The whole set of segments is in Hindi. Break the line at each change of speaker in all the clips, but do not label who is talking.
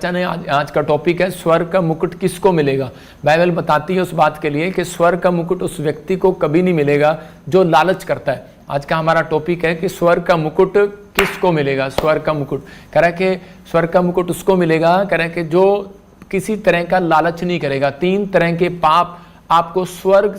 आज का टॉपिक है स्वर्ग का मुकुट किसको मिलेगा। बाइबल बताती है उस बात के लिए कि स्वर्ग का मुकुट उस व्यक्ति को कभी नहीं मिलेगा जो लालच करता है। आज का हमारा टॉपिक है कि स्वर्ग का मुकुट किसको मिलेगा। स्वर्ग का मुकुट कह रहा है कि स्वर्ग का मुकुट उसको मिलेगा, कह रहा है कि जो किसी तरह का लालच नहीं करेगा। 3 तरह के पाप आपको स्वर्ग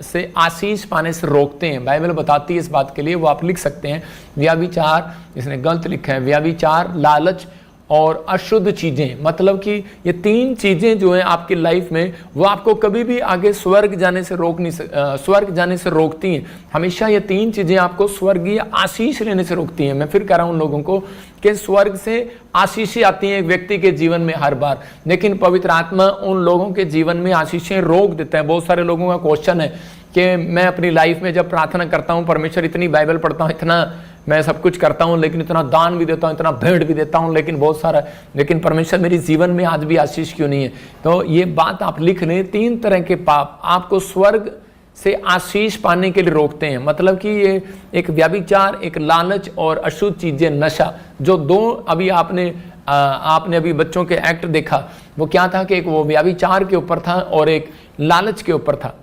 से आशीष पाने से रोकते हैं। बाइबल बताती है इस बात के लिए, वो आप लिख सकते हैं। व्यभिचार, इसने गलत लिखा है, व्यभिचार, लालच और अशुद्ध चीज़ें। मतलब कि ये 3 चीज़ें जो हैं आपकी लाइफ में, वो आपको कभी भी आगे स्वर्ग जाने से स्वर्ग जाने से रोकती हैं। हमेशा ये 3 चीज़ें आपको स्वर्गीय आशीष लेने से रोकती हैं। मैं फिर कह रहा हूँ उन लोगों को कि स्वर्ग से आशीषें आती हैं एक व्यक्ति के जीवन में हर बार, लेकिन पवित्र आत्मा उन लोगों के जीवन में आशीषें रोक देता है। बहुत सारे लोगों का क्वेश्चन है कि मैं अपनी लाइफ में जब प्रार्थना करता हूँ, परमेश्वर इतनी बाइबल पढ़ता हूँ, इतना मैं सब कुछ करता हूँ, लेकिन इतना दान भी देता हूँ, इतना भेंट भी देता हूँ, लेकिन बहुत सारा, लेकिन परमेश्वर मेरे जीवन में आज भी आशीष क्यों नहीं है। तो ये बात आप लिख लें, 3 तरह के पाप आपको स्वर्ग से आशीष पाने के लिए रोकते हैं। मतलब कि ये एक व्यभिचार, एक लालच और अशुद्ध चीजें, नशा, जो 2 अभी आपने अभी बच्चों के एक्ट देखा, वो क्या था कि एक वो व्यभिचार के ऊपर था और एक लालच के ऊपर था,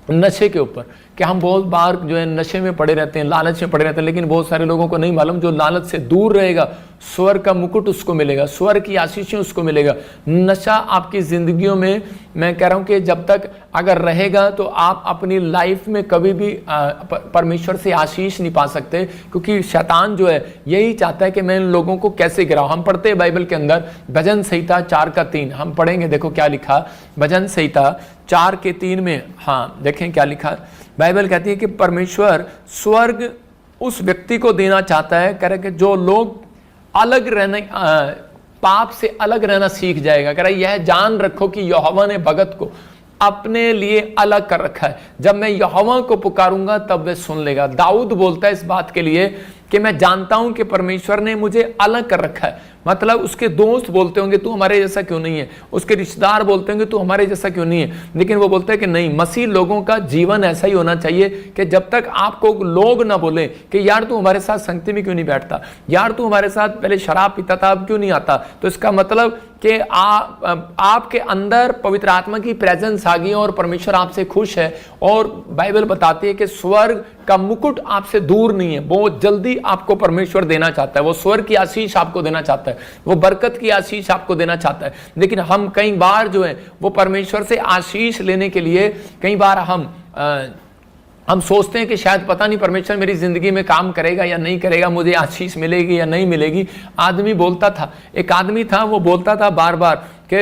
नशे के ऊपर। कि हम बहुत बार जो है नशे में पड़े रहते हैं, लालच में पड़े रहते हैं, लेकिन बहुत सारे लोगों को नहीं मालूम जो लालच से दूर रहेगा स्वर्ग का मुकुट उसको मिलेगा, स्वर्ग की आशीषें उसको मिलेगा। नशा आपकी जिंदगियों में, मैं कह रहा हूं कि जब तक अगर रहेगा तो आप अपनी लाइफ में कभी भी परमेश्वर से आशीष नहीं पा सकते, क्योंकि शैतान जो है यही चाहता है कि मैं इन लोगों को कैसे गिराऊं। हम पढ़ते हैं बाइबल के अंदर भजन संहिता 4:3, हम पढ़ेंगे, देखो क्या लिखा भजन संहिता 4:3 में। हाँ देखें क्या लिखा। बाइबल कहती है कि परमेश्वर स्वर्ग उस व्यक्ति को देना चाहता है, कह रहे कि जो लोग अलग रहने, पाप से अलग रहना सीख जाएगा। कह रहा है यह जान रखो कि यहोवा ने भगत को अपने लिए अलग कर रखा है, जब मैं यहोवा को पुकारूंगा तब वह सुन लेगा। दाऊद बोलता है इस बात के लिए कि मैं जानता हूं कि परमेश्वर ने मुझे अलग कर रखा है। मतलब उसके दोस्त बोलते होंगे तू हमारे जैसा क्यों नहीं है, उसके रिश्तेदार बोलते होंगे तू हमारे जैसा क्यों नहीं है, लेकिन वो बोलते हैं कि नहीं, मसीह लोगों का जीवन ऐसा ही होना चाहिए कि जब तक आपको लोग ना बोले कि यार तू हमारे साथ संगति में क्यों नहीं बैठता, यार तू हमारे साथ पहले शराब पीता था अब क्यों नहीं आता, तो इसका मतलब कि आपके अंदर पवित्र आत्मा की प्रेजेंस आ गई और परमेश्वर आपसे खुश है। और बाइबल बताती है कि स्वर्ग का मुकुट आपसे दूर नहीं है, बहुत जल्दी आपको परमेश्वर देना चाहता है। वो स्वर्ग की आशीष आपको देना चाहता है, वो बरकत की आशीष आपको देना चाहता है। लेकिन हम कई बार जो है वो परमेश्वर से आशीष लेने के लिए कई बार हम सोचते हैं कि शायद पता नहीं परमेश्वर मेरी जिंदगी में काम करेगा या नहीं करेगा, मुझे आशीष मिलेगी या नहीं मिलेगी। आदमी बोलता था, एक आदमी था, वो बोलता था बार बार कि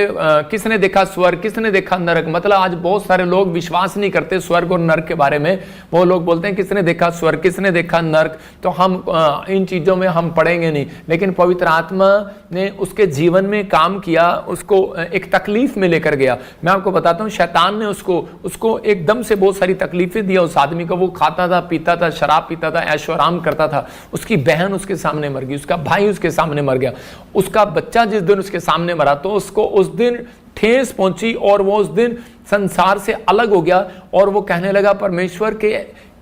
किसने देखा स्वर्ग, किसने देखा नरक। मतलब आज बहुत सारे लोग विश्वास नहीं करते स्वर्ग और नरक के बारे में। वो लोग बोलते हैं किसने देखा स्वर्ग, किसने देखा नरक, तो हम इन चीज़ों में हम पढ़ेंगे नहीं। लेकिन पवित्र आत्मा ने उसके जीवन में काम किया, उसको एक तकलीफ में लेकर गया। मैं आपको बताता हूँ, शैतान ने उसको एकदम से बहुत सारी तकलीफें दिया उस आदमी को। वो खाता था, पीता था, शराब पीता था, ऐशो आराम करता था। उसकी बहन उसके सामने मर गई, उसका भाई उसके सामने मर गया, उसका बच्चा जिस दिन उसके सामने मरा तो उसको उस दिन ठेस पहुंची और वो उस दिन संसार से अलग हो गया। और वो कहने लगा परमेश्वर के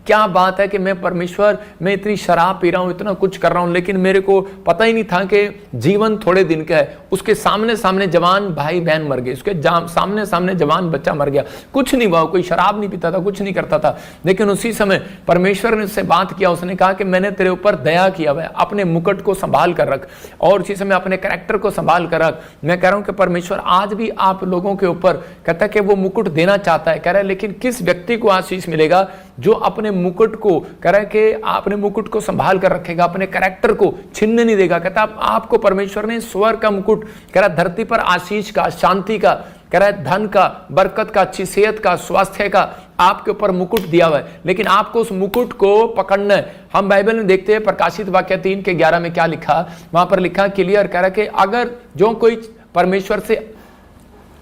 क्या बात है कि मैं परमेश्वर, मैं इतनी शराब पी रहा हूँ, इतना कुछ कर रहा हूँ, लेकिन मेरे को पता ही नहीं था कि जीवन थोड़े दिन का है। उसके सामने जवान भाई बहन मर गए, उसके सामने जवान बच्चा मर गया, कुछ नहीं हुआ, कोई शराब नहीं पीता था, कुछ नहीं करता था। लेकिन उसी समय परमेश्वर ने उससे बात किया, उसने कहा कि मैंने तेरे ऊपर दया किया है, अपने मुकुट को संभाल कर रख और उसी समय अपने कैरेक्टर को संभाल कर रख। मैं कह रहा हूँ कि परमेश्वर आज भी आप लोगों के ऊपर कहता है कि वो मुकुट देना चाहता है। कह रहा है लेकिन किस व्यक्ति को आशीष मिलेगा, जो अपने मुकुट को, कह रहा है कि अपने मुकुट को संभाल कर रखेगा, अपने कैरेक्टर को छीनने नहीं देगा। कहता आपको परमेश्वर ने स्वर्ग का मुकुट, कह रहा धरती पर आशीष का, शांति का, कह रहा है धन का, बरकत का, अच्छी सेहत का, स्वास्थ्य का आपके ऊपर मुकुट दिया हुआ है, लेकिन आपको उस मुकुट को पकड़ना है। हम बाइबल में देखते हैं प्रकाशित वाक्य 3:11 में क्या लिखा, वहां पर लिखा क्लियर, कह रहा है कि अगर जो कोई परमेश्वर से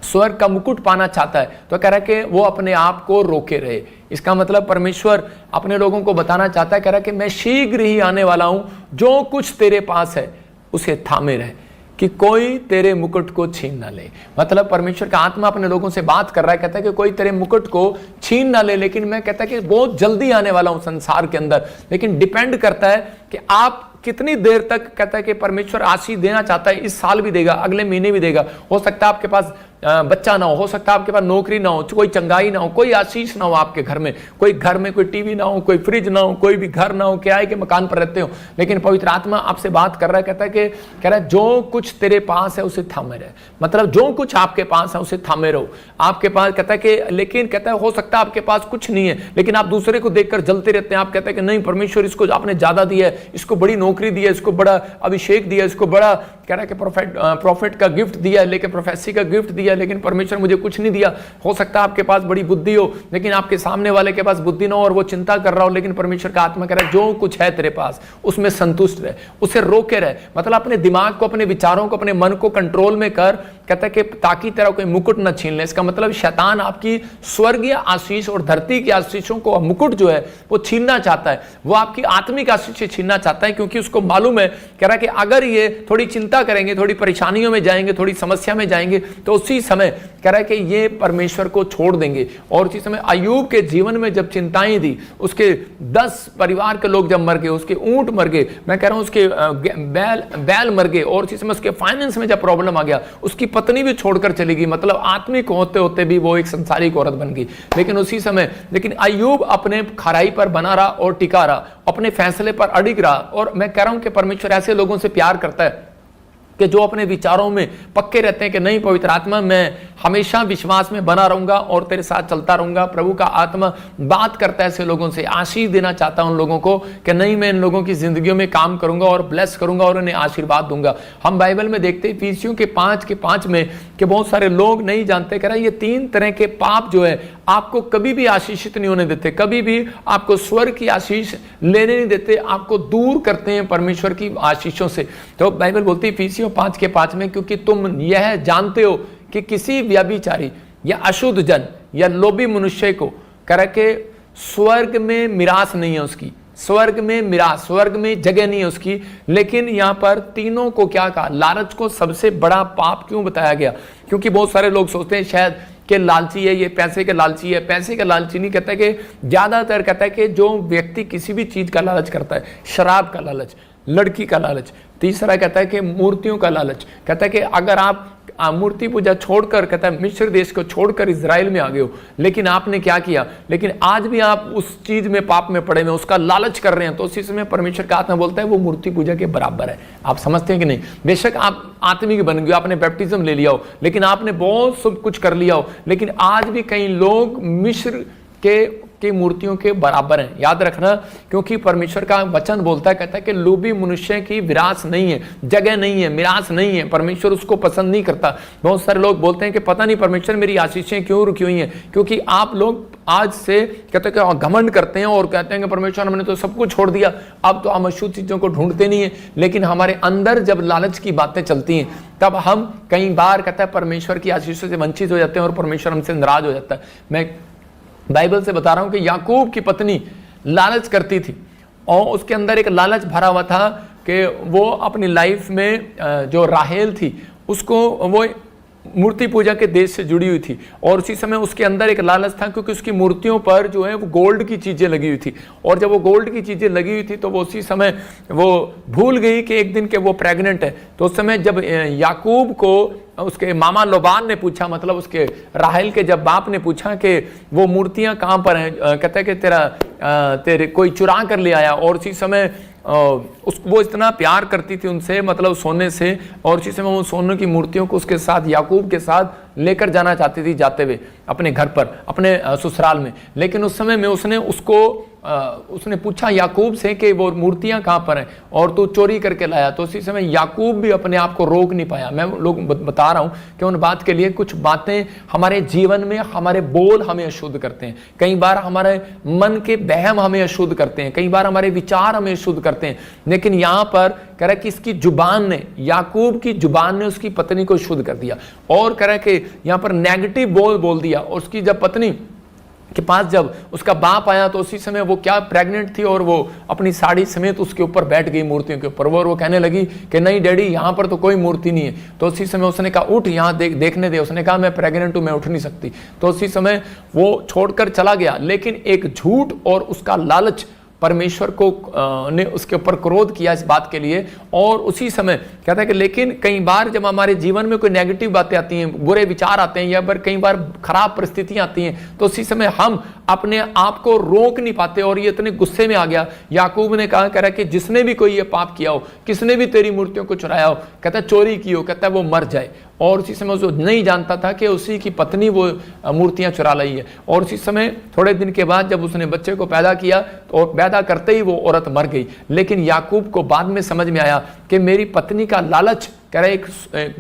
स्वर्ग का मुकुट पाना चाहता है तो कह रहा है कि वो अपने आप को रोके रहे। इसका मतलब परमेश्वर अपने लोगों को बताना चाहता है, कह रहा है कि मैं शीघ्र ही आने वाला हूं, जो कुछ तेरे पास है उसे थामे रहे कि कोई तेरे मुकुट को छीन ना ले। मतलब परमेश्वर का आत्मा अपने लोगों से बात कर रहा है, कहता है कि कोई तेरे मुकुट को छीन ना ले, लेकिन मैं कहता है कि बहुत जल्दी आने वाला हूं संसार के अंदर। लेकिन डिपेंड करता है कि आप कितनी देर तक कहता है कि परमेश्वर आशीष देना चाहता है, इस साल भी देगा, अगले महीने भी देगा। हो सकता है आपके पास बच्चा ना हो सकता है आपके पास नौकरी ना हो, कोई चंगाई ना हो, कोई आशीष ना हो आपके घर में, घर में कोई टीवी ना हो, कोई फ्रिज ना हो, कोई भी घर ना हो, किराए के मकान पर रहते हो, लेकिन पवित्र आत्मा आपसे बात कर रहा है, कहता है कि कह रहा है जो कुछ तेरे पास है उसे थामे रहे। मतलब जो कुछ आपके पास है उसे थामे रहो। आपके पास कहता है कि, लेकिन कहता है हो सकता है आपके पास कुछ नहीं है, लेकिन आप दूसरे को देखकर जलते रहते हैं। आप कहते हैं कि नहीं, परमेश्वर इसको आपने ज्यादा दिया है, इसको बड़ी नौकरी दी है, इसको बड़ा अभिषेक दिया, इसको बड़ा कह रहा है कि प्रॉफिट का गिफ्ट दिया है, लेकिन प्रोफेसी का गिफ्ट दिया, लेकिन परमेश्वर मुझे कुछ नहीं दिया। हो सकता है आपके पास बड़ी बुद्धि हो, लेकिन आपके सामने वाले के पास बुद्धि ना हो और वो चिंता कर रहा हो, लेकिन परमेश्वर का आत्मा कह रहा है जो कुछ है तेरे पास उसमें संतुष्ट रहे, उसे रोके रहे। मतलब अपने दिमाग को, अपने विचारों को, अपने मन को कंट्रोल में कर, कहता है कि ताकि तेरा कोई मुकुट न छीन ले। इसका मतलब शैतान आपकी स्वर्गीय आशीष और धरती की आशीषों को, मुकुट जो है वो छीनना चाहता है, वो आपकी आत्मिक आशीष छीनना चाहता है, क्योंकि उसको मालूम है, कह रहा है कि अगर ये थोड़ी चिंता करेंगे, थोड़ी परेशानियों में जाएंगे, थोड़ी समस्या में जाएंगे, तो उसी समय कह रहा है कि ये परमेश्वर को छोड़ देंगे। और उसी समय अय्यूब के जीवन में जब चिंताएं दी, उसके 10 परिवार के लोग जब मर गए, उसके ऊंट मर गए, मैं कह रहा हूं उसके बैल मर गए, और उसी समय उसके फाइनेंस में जब प्रॉब्लम आ गया, उसकी पत्नी भी छोड़कर चली गई। मतलब आत्मिक होते होते भी वो एक संसारिक औरत बन गई। लेकिन उसी समय अय्यूब अपने खराई पर बना रहा और टिका रहा, अपने फैसले पर अडिग रहा। और मैं कह रहा हूं कि परमेश्वर ऐसे लोगों से प्यार करता है कि जो अपने विचारों में पक्के रहते हैं कि नहीं, पवित्र आत्मा मैं हमेशा विश्वास में बना रहूंगा और तेरे साथ चलता रहूंगा। प्रभु का आत्मा बात करता है ऐसे लोगों से, आशीष देना चाहता है उन लोगों को कि नहीं, मैं इन लोगों की जिंदगियों में काम करूंगा और ब्लेस करूंगा और उन्हें आशीर्वाद दूंगा। हम बाइबल में देखते हैं इफिसियों के 5 में कि बहुत सारे लोग नहीं जानते, कह रहा है ये 3 तरह के पाप जो है आपको कभी भी आशीषित नहीं होने देते, कभी भी आपको स्वर्ग की आशीष लेने नहीं देते, आपको दूर करते हैं परमेश्वर की आशीषों से। तो बाइबल बोलती है इफिसियों 5 में, क्योंकि तुम यह जानते हो कि किसी व्यभिचारी या अशुद्ध जन या लोभी मनुष्य को कह के स्वर्ग में मिरास नहीं है उसकी, स्वर्ग में मिरास, स्वर्ग में जगह नहीं है उसकी। लेकिन यहां पर तीनों को क्या कहा, लालच को सबसे बड़ा पाप क्यों बताया गया? क्योंकि बहुत सारे लोग सोचते हैं शायद कि लालची है, ये पैसे के लालची है। पैसे का लालची नहीं, कहता है कि ज्यादातर कहता है कि जो व्यक्ति किसी भी चीज का लालच करता है, शराब का लालच, लड़की का लालच, तीसरा कहता है कि मूर्तियों का लालच। कहता है कि अगर आप मूर्ति पूजा छोड़कर, कहता है मिस्र देश को छोड़कर इजराइल में आ गए हो, लेकिन आपने क्या किया, लेकिन आज भी आप उस चीज में, पाप में पड़े हुए, उसका लालच कर रहे हैं, तो उसी समय परमेश्वर का आत्मा बोलता है वो मूर्ति पूजा के बराबर है। आप समझते हैं कि नहीं? बेशक आप आत्मिक बन गए, आपने बैप्टिज्म ले लिया हो, लेकिन आपने बहुत सब कुछ कर लिया हो, लेकिन आज भी कई लोग मिस्र की मूर्तियों के बराबर हैं। याद रखना, क्योंकि परमेश्वर का वचन बोलता है, कहता है कि लोभी मनुष्य की विरास नहीं है, जगह नहीं है, मिरास नहीं है, परमेश्वर उसको पसंद नहीं करता। बहुत सारे लोग बोलते हैं कि पता नहीं परमेश्वर मेरी आशीषें क्यों रुकी हुई हैं, क्योंकि आप लोग आज से कहते हैं कि घमंड करते हैं और कहते हैं कि परमेश्वर हमने तो सब कुछ छोड़ दिया, अब तो हम अशुद्ध चीजों को ढूंढते नहीं है। लेकिन हमारे अंदर जब लालच की बातें चलती हैं, तब हम कई बार कहता है परमेश्वर की आशीषों से वंचित हो जाते हैं और परमेश्वर हमसे नाराज हो जाता है। मैं बाइबल से बता रहा हूं कि याकूब की पत्नी लालच करती थी और उसके अंदर एक लालच भरा हुआ था कि वो अपनी लाइफ में जो राहेल थी उसको, वो मूर्ति पूजा के देश से जुड़ी हुई थी और उसी समय उसके अंदर एक लालच था, क्योंकि उसकी मूर्तियों पर जो है वो गोल्ड की चीजें लगी हुई थी। और जब वो गोल्ड की चीजें लगी हुई थी तो वो उसी समय वो भूल गई कि एक दिन के वो प्रेग्नेंट है। तो उस समय जब याकूब को उसके मामा लोबान ने पूछा, मतलब उसके राहेल के जब बाप ने पूछा कि वो मूर्तियां कहाँ पर हैं, कहता है कि तेरे कोई चुरा कर ले आया। और उसी समय वो इतना प्यार करती थी उनसे, मतलब सोने से, और उसी समय वो सोने की मूर्तियों को उसके साथ, याकूब के साथ लेकर जाना चाहती थी जाते हुए अपने घर पर, अपने ससुराल में। लेकिन उस समय में उसने पूछा याकूब से कि वो मूर्तियां कहाँ पर हैं और तू चोरी करके लाया। तो उसी समय याकूब भी अपने आप को रोक नहीं पाया। मैं लोग बता रहा हूं कि उन बात के लिए कुछ बातें हमारे जीवन में, हमारे बोल हमें अशुद्ध करते हैं, कई बार हमारे मन के बहम हमें अशुद्ध करते हैं, कई बार हमारे विचार हमें अशुद्ध करते हैं। लेकिन यहाँ पर कह रहा है कि इसकी जुबान ने, याकूब की जुबान ने उसकी पत्नी को शुद्ध कर दिया। और कह रहा है कि यहाँ पर नेगेटिव बोल दिया। और उसकी जब पत्नी के पास जब उसका बाप आया तो उसी समय वो क्या प्रेग्नेंट थी और वो अपनी साड़ी समेत उसके ऊपर बैठ गई, मूर्तियों के ऊपर। वो कहने लगी कि नहीं डैडी, यहाँ पर तो कोई मूर्ति नहीं है। तो उसी समय उसने कहा उठ, यहाँ देखने दे। उसने कहा मैं प्रेग्नेंट हूँ, मैं उठ नहीं सकती। तो उसी समय वो छोड़कर चला गया। लेकिन एक झूठ और उसका लालच परमेश्वर को ने उसके ऊपर क्रोध किया इस बात के लिए। और उसी समय कहता है कि लेकिन कई बार जब हमारे जीवन में कोई नेगेटिव बातें आती हैं, बुरे विचार आते हैं, या फिर कई बार खराब परिस्थितियां आती हैं, तो उसी समय हम अपने आप को रोक नहीं पाते और ये इतने गुस्से में आ गया। याकूब ने कहा, कह रहा कि जिसने भी कोई ये पाप किया हो, किसने भी तेरी मूर्तियों को चुराया हो, कहता है चोरी की हो, कहता है वो मर जाए। और उसी समय वो नहीं जानता था कि उसी की पत्नी वो मूर्तियां चुरा लाई है। और उसी समय थोड़े दिन के बाद जब उसने बच्चे को पैदा किया तो पैदा करते ही वो औरत मर गई। लेकिन याकूब को बाद में समझ में आया कि मेरी पत्नी का लालच, कह रहे एक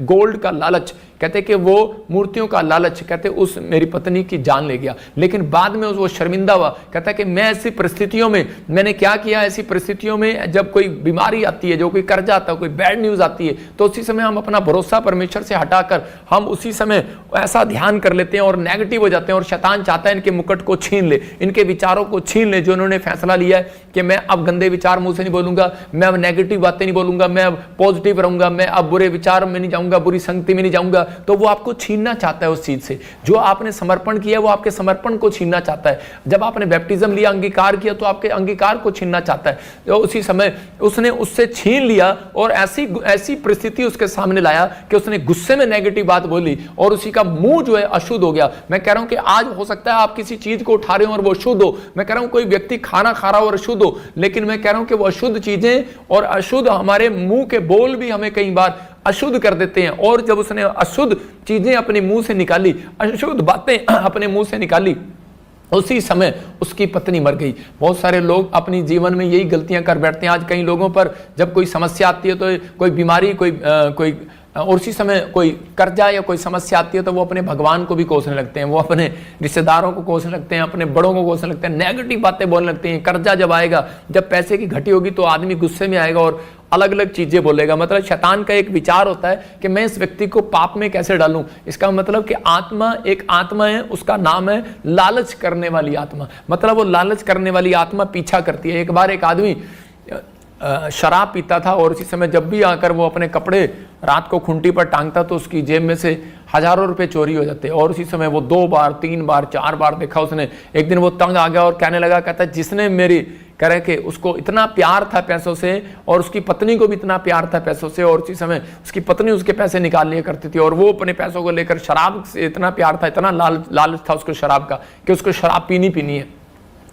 गोल्ड का लालच, कहते कि वो मूर्तियों का लालच, कहते उस मेरी पत्नी की जान ले गया। लेकिन बाद में वो शर्मिंदा हुआ, कहता कि मैं ऐसी परिस्थितियों में मैंने क्या किया। ऐसी परिस्थितियों में जब कोई बीमारी आती है, जो कोई कर्जा आता है, कोई बैड न्यूज आती है, तो उसी समय हम अपना भरोसा परमेश्वर से हटाकर हम उसी समय ऐसा ध्यान कर लेते हैं और नेगेटिव हो जाते हैं। और शैतान चाहता है इनके मुकुट को छीन ले, इनके विचारों को छीन ले, जो उन्होंने फैसला लिया है कि मैं अब गंदे विचार मुंह से नहीं बोलूंगा, मैं अब नेगेटिव बातें नहीं बोलूंगा, मैं अब पॉजिटिव रहूंगा, मैं अब बुरे विचार में नहीं जाऊंगा, बुरी संगति में नहीं जाऊंगा। तो वो आपको छीनना चाहता है उस चीज से। जो आपने समर्पण किया वो आपके समर्पण को छीनना चाहता है। जब आपने बैप्टिज्म लिया, अंगीकार किया, तो आपके अंगीकार को छीनना चाहता है। तो उसी समय उसने उससे छीन लिया और ऐसी परिस्थिति उसके सामने लाया कि उसने गुस्से में नेगेटिव बात बोली और उसी का मुंह जो है अशुद्ध हो गया। मैं कह रहा हूं कि आज हो सकता है आप किसी चीज को उठा रहे हो और वो अशुद्ध हो। मैं कह रहा हूं कोई व्यक्ति खाना खा रहा हो और अशुद्ध हो, लेकिन मैं कह रहा हूं कि वो अशुद्ध चीजें और अशुद्ध हमारे मुंह के बोल भी हमें कई बार अशुद्ध कर देते हैं। और जब उसने अशुद्ध चीजें अपने मुंह से निकाली, अशुद्ध बातें अपने मुंह से निकाली, उसी समय उसकी पत्नी मर गई। बहुत सारे लोग अपनी जीवन में यही गलतियां कर बैठते हैं। आज कई लोगों पर जब कोई समस्या आती है, तो कोई बीमारी, कोई और उसी समय कोई कर्जा या कोई समस्या आती है, तो वो अपने भगवान को भी कोसने लगते हैं, वो अपने रिश्तेदारों को कोसने लगते हैं, अपने बड़ों को कोसने लगते हैं, नेगेटिव बातें बोलने लगते हैं। कर्जा जब आएगा, जब पैसे की घटी होगी, तो आदमी गुस्से में आएगा और अलग अलग चीजें बोलेगा। मतलब शैतान का एक विचार होता है कि मैं इस व्यक्ति को पाप में कैसे डालूं। इसका मतलब कि आत्मा, एक आत्मा है, उसका नाम है लालच करने वाली आत्मा। मतलब वो लालच करने वाली आत्मा पीछा करती है। एक बार एक आदमी शराब पीता था और इसी समय जब भी आकर वो अपने कपड़े रात को खुंटी पर टांगता, तो उसकी जेब में से हजारों रुपए चोरी हो जाते। और उसी समय वो 2 बार 3 बार 4 बार देखा उसने। एक दिन वो तंग आ गया और कहने लगा, कहता जिसने मेरी कह रहे कि उसको इतना प्यार था पैसों से और उसकी पत्नी को भी इतना प्यार था पैसों से, और उसी समय उसकी पत्नी उसके पैसे निकाल लिया करती थी और वो अपने पैसों को लेकर शराब से इतना प्यार था, इतना लालच था उसको शराब का कि उसको शराब पीनी है।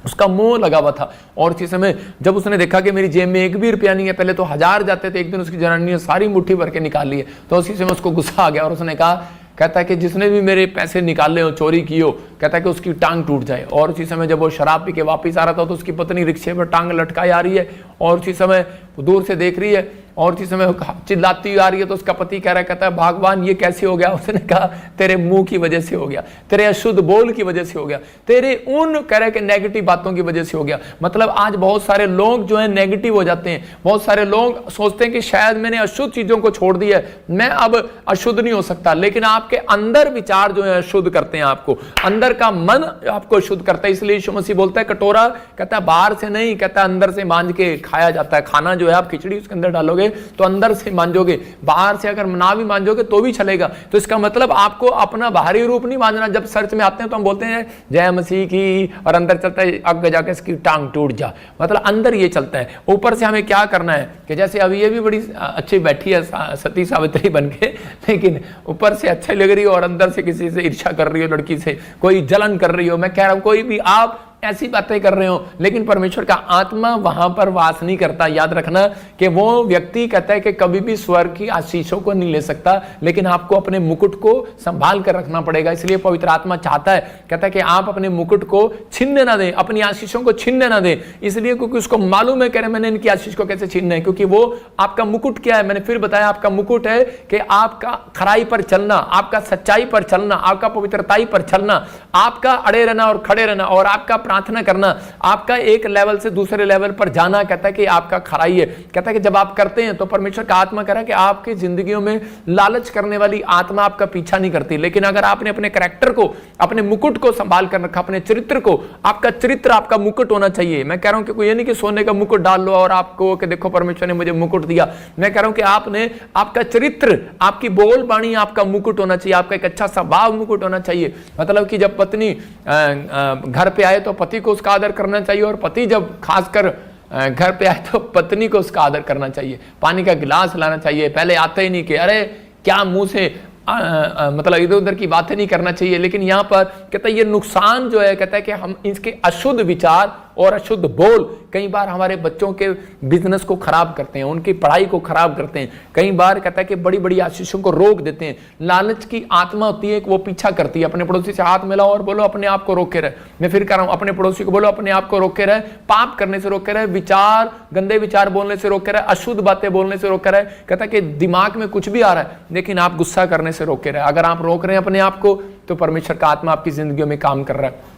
उसका मोह लगा हुआ था। और इसी समय जब उसने देखा कि मेरी जेब में 1 भी रुपया नहीं है, पहले तो 1000 जाते थे, एक दिन उसकी जनानी ने सारी मुट्ठी भर के निकाल ली है, तो उसी समय उसको गुस्सा आ गया और उसने कहा, कहता है कि जिसने भी मेरे पैसे निकाले हो, चोरी की हो, कहता है कि उसकी टांग टूट जाए। और उसी समय जब वो शराब पी के वापस आ रहा था, तो उसकी पत्नी रिक्शे पर टांग लटकाई आ रही है और उसी समय दूर से देख रही है और उसी समय चिल्लाती आ रही है। तो उसका पति कह रहा है, कहता है भगवान ये कैसे हो गया। उसने कहा तेरे मुंह की वजह से हो गया, तेरे अशुद्ध बोल की वजह से हो गया, तेरे उन कह रहे कि नेगेटिव बातों की वजह से हो गया। मतलब आज बहुत सारे लोग जो है नेगेटिव हो जाते हैं। बहुत सारे लोग सोचते हैं कि शायद मैंने अशुद्ध चीजों को छोड़ दिया है, मैं अब अशुद्ध नहीं हो सकता, लेकिन आपके अंदर विचार जो है अशुद्ध करते हैं आपको, अंदर का मन आपको शुद्ध करता है। इसलिए यीशु मसीह बोलता है कटोरा, कहता है बाहर से नहीं, कहता है अंदर से मांज के खाया जाता है। खाना जो है आप खिचड़ी उसके अंदर डालोगे तो अंदर से मांजोगे, बाहर से अगर ना भी मांजोगे तो भी चलेगा। तो इसका मतलब आपको अपना बाहरी रूप नहीं मांजना। जब चर्च में आते हैं तो हम बोलते हैं जय मसीह की, और अंदर चलता है आगे जाके इसकी टांग टूट जा, मतलब अंदर ये चलता है। ऊपर से हमें क्या करना है कि जैसे अभी ये भी बड़ी अच्छी बैठी है सती सावित्री बन के, लेकिन ऊपर से अच्छा लग रही हो और अंदर से किसी से ईर्ष्या कर रही हो, लड़की से कोई जलन कर रही हो। मैं कह रहा हूं कोई भी आप ऐसी बातें कर रहे हो, लेकिन परमेश्वर का आत्मा वहां पर वास नहीं करता। याद रखना कि वो व्यक्ति कहता है कि कभी भी स्वर्ग की आशीषों को नहीं ले सकता, लेकिन आपको अपने मुकुट को संभाल कर रखना पड़ेगा। इसलिए पवित्र आत्मा चाहता है, कहता है कि आप अपने मुकुट को छीनने ना दें, अपनी आशीषों को छीनने ना दें। इसलिए क्योंकि उसको मालूम है, कह रहे मैंने इनकी आशीष को कैसे छीनना है, क्योंकि वो आपका मुकुट क्या है। मैंने फिर बताया आपका मुकुट है कि आपका खराई पर चलना, आपका सच्चाई पर चलना, आपका पवित्रताई पर चलना, आपका अड़े रहना और खड़े रहना, और आपका प्रार्थना करना, आपका एक लेवल से दूसरे लेवल पर जाना, कहता है कि आपका खराई है। कहता है कि जब आप करते हैं तो परमेश्वर का आत्मा कह रहा है कि आपकी जिंदगियों में लालच करने वाली आत्मा आपका पीछा नहीं करती। लेकिन अगर आपने अपने कैरेक्टर को, अपने मुकुट को संभाल कर रखा, अपने चरित्र को, आपका चरित्र आपका मुकुट होना चाहिए। मैं कह रहा हूं कि कोई ये नहीं कि सोने का मुकुट डाल लो और आपको कि देखो परमेश्वर ने मुझे मुकुट दिया। मैं कह रहा हूं कि आपने, आपका चरित्र, आपकी बोल बाणी आपका मुकुट होना चाहिए, आपका एक अच्छा स्वभाव मुकुट होना चाहिए। मतलब कि जब पत्नी घर पे आए तो पति को उसका आदर करना चाहिए, और पति जब खासकर घर पे आए तो पत्नी को उसका आदर करना चाहिए। पानी का गिलास लाना चाहिए, पहले आते ही नहीं कि अरे क्या मुंह से मतलब इधर उधर की बातें नहीं करना चाहिए। लेकिन यहाँ पर कहता है ये नुकसान जो है, कहता है कि हम इसके अशुद्ध विचार और अशुद्ध बोल कई बार हमारे बच्चों के बिजनेस को खराब करते हैं, उनकी पढ़ाई को खराब करते हैं। कई बार कहता है कि बड़ी बड़ी आशीषों को रोक देते हैं। लालच की आत्मा होती है कि वो पीछा करती है। अपने पड़ोसी से हाथ मिलाओ और बोलो अपने आप को रोके रहे। मैं फिर कह रहा हूं, अपने पड़ोसी को बोलो अपने आप को रोके रहे, पाप करने से रोके रहे, विचार गंदे विचार बोलने से रोके रहे, अशुद्ध बातें बोलने से रोके रहे। कहता है कि दिमाग में कुछ भी आ रहा है लेकिन आप गुस्सा करने से रोके रहे। अगर आप रोक रहे हैं अपने आप को तो परमेश्वर का आत्मा आपकी जिंदगी में काम कर रहा है।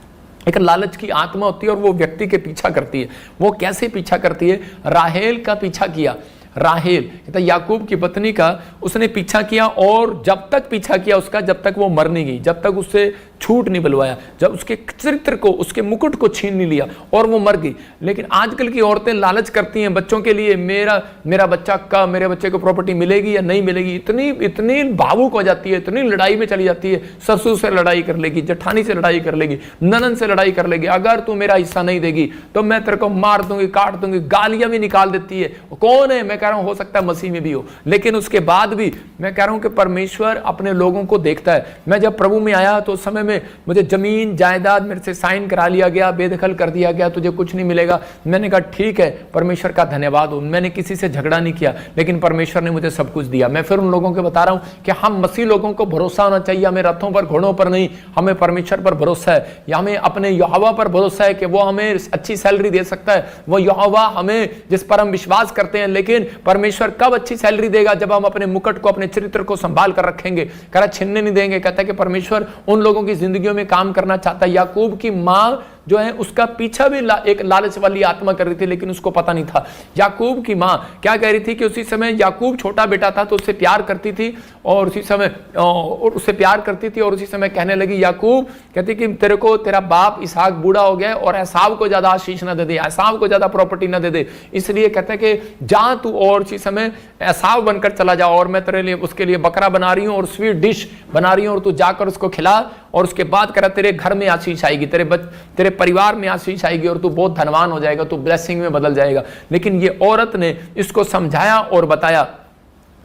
एक लालच की आत्मा होती है और वो व्यक्ति के पीछा करती है। वो कैसे पीछा करती है? राहेल का पीछा किया। राहेल याकूब की पत्नी का उसने पीछा किया, और जब तक पीछा किया उसका, जब तक वो मर नहीं गई, जब तक उससे छूट नहीं बुलवाया, जब उसके चरित्र को, उसके मुकुट को छीन नहीं लिया और वो मर गई। लेकिन आजकल की औरतें लालच करती हैं बच्चों के लिए, मेरा बच्चा कब, मेरे बच्चे को प्रॉपर्टी मिलेगी या नहीं मिलेगी। इतनी भावुक हो जाती है, इतनी लड़ाई में चली जाती है। ससुर से लड़ाई कर लेगी, जेठानी से लड़ाई कर लेगी, ननद से लड़ाई कर लेगी, अगर तू मेरा हिस्सा नहीं देगी तो मैं तेरे को मार दूंगी, काट दूंगी, गालियां भी निकाल देती है। कौन है? मैं कह रहा हूं हो सकता है मसीह में भी हो, लेकिन उसके बाद भी मैं कह रहा हूं कि परमेश्वर अपने लोगों को देखता है। मैं जब प्रभु में आया तो उस समय में मुझे जमीन जायदाद मेरे से साइन करा लिया गया, बेदखल कर दिया गया, तुझे कुछ नहीं मिलेगा। मैंने कहा ठीक है, परमेश्वर का धन्यवाद हो। मैंने किसी से झगड़ा नहीं किया, लेकिन परमेश्वर ने मुझे सब कुछ दिया। मैं फिर उन लोगों को बता रहा हूं कि हम मसीह लोगों को भरोसा होना चाहिए। हमें रथों पर, घोड़ों पर नहीं, हमें परमेश्वर पर भरोसा है, या हमें अपने यहोवा पर भरोसा है कि वो हमें अच्छी सैलरी दे सकता है। वो यहोवा हमें, जिस पर हम विश्वास करते हैं। लेकिन परमेश्वर कब अच्छी सैलरी देगा? जब हम अपने मुकुट को, अपने चरित्र को संभाल कर रखेंगे। करा छीनने नहीं देंगे। कहता है कि परमेश्वर उन लोगों की जिंदगियों में काम करना चाहता है। याकूब की मां जो है उसका पीछा भी एक लालच वाली आत्मा कर रही थी, लेकिन उसको पता नहीं था। याकूब की मां क्या कह रही थी कि उसी समय याकूब छोटा बेटा था तो उससे प्यार करती थी, और उसी समय उससे प्यार करती थी, और उसी समय कहने लगी, याकूब कहती कि तेरे को तेरा बाप इसहाक बूढ़ा हो गया और एसाव को ज्यादा आशीष ना दे दे, एसाव को ज्यादा प्रॉपर्टी ना दे दे, इसलिए कहते हैं कि जा तू और उसी समय एसाव बनकर चला जा, और मैं तेरे लिए उसके लिए बकरा बना रही हूँ और स्वीट डिश बना रही हूँ, और तू जाकर उसको खिला, और उसके बाद कह रहा तेरे घर में आशीष आएगी, तेरे परिवार में आशीष आएगी, और तू बहुत धनवान हो जाएगा, तू ब्लेसिंग में बदल जाएगा। लेकिन ये औरत ने इसको समझाया और बताया,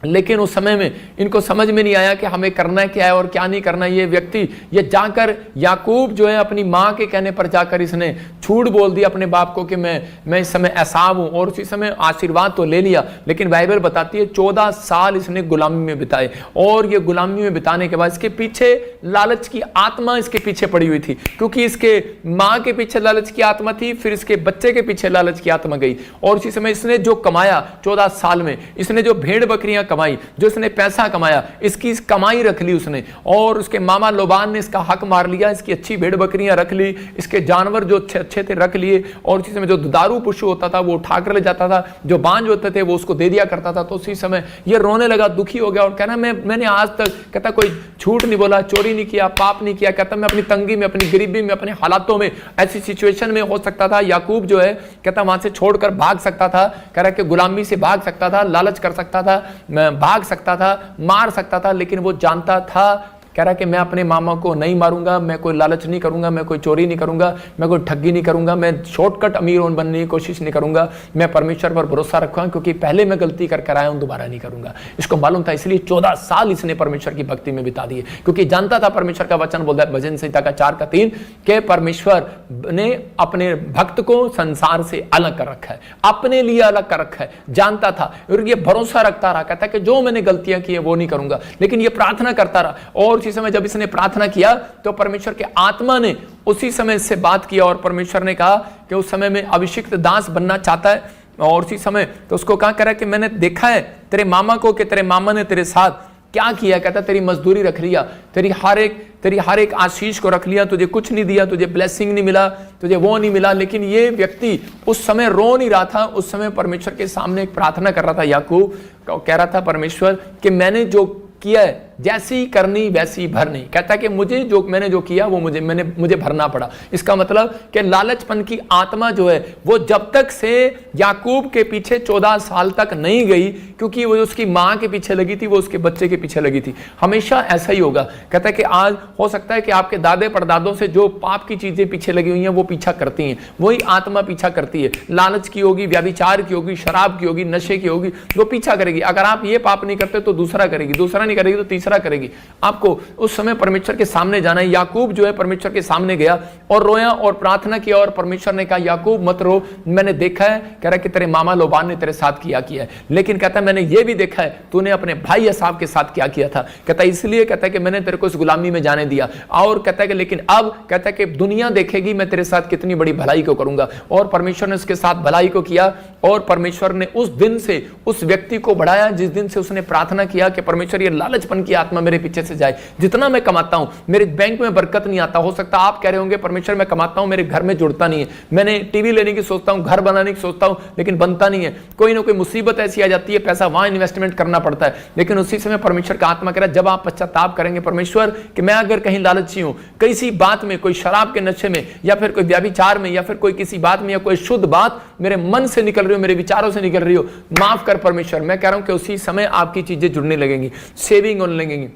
लेकिन उस समय में इनको समझ में नहीं आया कि हमें करना क्या है और क्या नहीं करना। ये व्यक्ति ये जाकर याकूब जो है अपनी माँ के कहने पर जाकर इसने झूठ बोल दिया अपने बाप को कि मैं इस समय एसाव हूं, और उसी समय आशीर्वाद तो ले लिया। लेकिन बाइबल बताती है 14 साल इसने गुलामी में बिताए, और ये गुलामी में बिताने के बाद इसके पीछे लालच की आत्मा इसके पीछे पड़ी हुई थी, क्योंकि इसके माँ के पीछे लालच की आत्मा थी, फिर इसके बच्चे के पीछे लालच की आत्मा गई। और उसी समय इसने जो कमाया 14 साल में, इसने जो भेड़ बकरियां कमाई, जो इसने पैसा कमाया, इसकी कमाई रख ली उसने, और उसके मामा लोबान ने इसका हक मार लिया, इसकी अच्छी भेड़ बकरियां रख ली, इसके जानवर जो अच्छे थे रख लिए, और उसी समय जो दुधारू पशु होता था वो उठा कर ले जाता था, जो बांझ होते थे वो उसको दे दिया करता था। तो उसी समय ये रोने लगा, दुखी हो गया, और कहना मैंने आज तक कहता कोई झूठ नहीं बोला, चोरी नहीं किया, पाप नहीं किया। कहता मैं अपनी तंगी में, अपनी गरीबी में, अपने हालातों में, ऐसी सिचुएशन में हो सकता था याकूब जो है कहता वहां से छोड़कर भाग सकता था, कह रहा कि गुलामी से भाग सकता था, लालच कर सकता था, भाग सकता था, मार सकता था, लेकिन वो जानता था, कह रहा कि मैं अपने मामा को नहीं मारूंगा, मैं कोई लालच नहीं करूंगा, मैं कोई चोरी नहीं करूंगा, मैं कोई ठगी नहीं करूंगा, मैं शॉर्टकट अमीर बनने की कोशिश नहीं करूंगा, मैं परमेश्वर पर भरोसा रखूंगा, क्योंकि पहले मैं गलती करके आया हूं, दोबारा नहीं करूंगा। इसको मालूम था, इसलिए 14 साल इसने परमेश्वर की भक्ति में बिता दिए, क्योंकि जानता था परमेश्वर का वचन बोलता है भजन संहिता का 4:3 के परमेश्वर ने अपने भक्त को संसार से अलग कर रखा है, अपने लिए अलग कर रखा है। जानता था और ये भरोसा रखता रहा, कहता कि जो मैंने गलतियां की है वो नहीं करूंगा। लेकिन ये प्रार्थना करता रहा, और उसी समय जब इसने प्रार्थना किया तो परमेश्वर के आत्मा ने उसी समय इससे बात किया, और परमेश्वर ने कहा कि उस समय में अभिषिक्त दास बनना चाहता है। और उसी समय तो उसको कहा करा कि मैंने देखा है तेरे मामा को कि तेरे मामा ने तेरे साथ क्या किया। कहता तेरी मजदूरी रख लिया, तेरी हर एक आशीष को रख लिया, तुझे कुछ नहीं दिया, तुझे ब्लेसिंग नहीं मिला, तुझे वो नहीं मिला। लेकिन ये व्यक्ति उस समय रो नहीं रहा था, उस समय परमेश्वर के सामने एक प्रार्थना कर रहा था। याकूब कह रहा था परमेश्वर कि मैंने जो किया है जैसी करनी वैसी भरनी। कहता है कि मैंने जो किया वो मुझे भरना पड़ा। इसका मतलब कि लालचपन की आत्मा जो है वो जब तक से याकूब के पीछे 14 साल तक नहीं गई, क्योंकि वो उसकी मां के पीछे लगी थी, वो उसके बच्चे के पीछे लगी थी। हमेशा ऐसा ही होगा। कहता है कि आज हो सकता है कि आपके दादे परदादों से जो पाप की चीजें पीछे लगी हुई हैं वो पीछा करती हैं, वही आत्मा पीछा करती है। लालच की होगी, व्यभिचार की होगी, शराब की होगी, नशे की होगी, वो पीछा करेगी। अगर आप ये पाप नहीं करते तो दूसरा करेगी, दूसरा नहीं करेगी तो तीसरा करेगी। आपको उस समय परमेश्वर के सामने जाना है। याकूब जो है परमेश्वर के सामने गया और रोया और प्रार्थना किया, और परमेश्वर ने कहा याकूब मत रो, मैंने देखा है, कह रहा कि तेरे मामा लोबान ने तेरे साथ किया है, लेकिन कहता है मैंने ये भी देखा है तूने अपने भाई एसाव के साथ क्या किया था। कहता है इसलिए कहता है कि मैंने तेरे को इस गुलामी में जाने दिया। और कहता है कि लेकिन अब कहता है कि दुनिया देखेगी मैं तेरे साथ कितनी बड़ी भलाई को करूंगा। और परमेश्वर ने उसके साथ भलाई को किया, और परमेश्वर ने उस दिन से उस व्यक्ति को बढ़ाया जिस दिन से उसने प्रार्थना किया कि परमेश्वर ये लालचपन की आत्मा मेरे पीछे से जाए। जितना मैं कमाता हूं मेरे बैंक में बरकत नहीं आता। हो सकता आप कह रहे होंगे परमेश्वर मैं कमाता हूं मेरे घर में जुड़ता नहीं है, मैंने टीवी लेने की सोचता हूं, घर बनाने की सोचता हूं, लेकिन बनता नहीं है। कोई ना कोई मुसीबत ऐसी आ जाती है, पैसा वहां इन्वेस्टमेंट करना पड़ता है। लेकिन उसी समय परमेश्वर का आत्मा कह रहा है जब आप पश्चाताप करेंगे परमेश्वर कि मैं अगर कहीं लालची हूं, किसी बात में, कोई शराब के नशे में, या फिर कोई व्यभिचार में, या फिर कोई किसी बात में, या कोई शुद्ध बात मेरे मन से निकल रही हो, मेरे विचारों से निकल रही हो, माफ कर परमेश्वर। मैं कह रहा हूं कि उसी समय आपकी चीजें जुड़ने लगेंगी, सेविंग होने लगेंगी।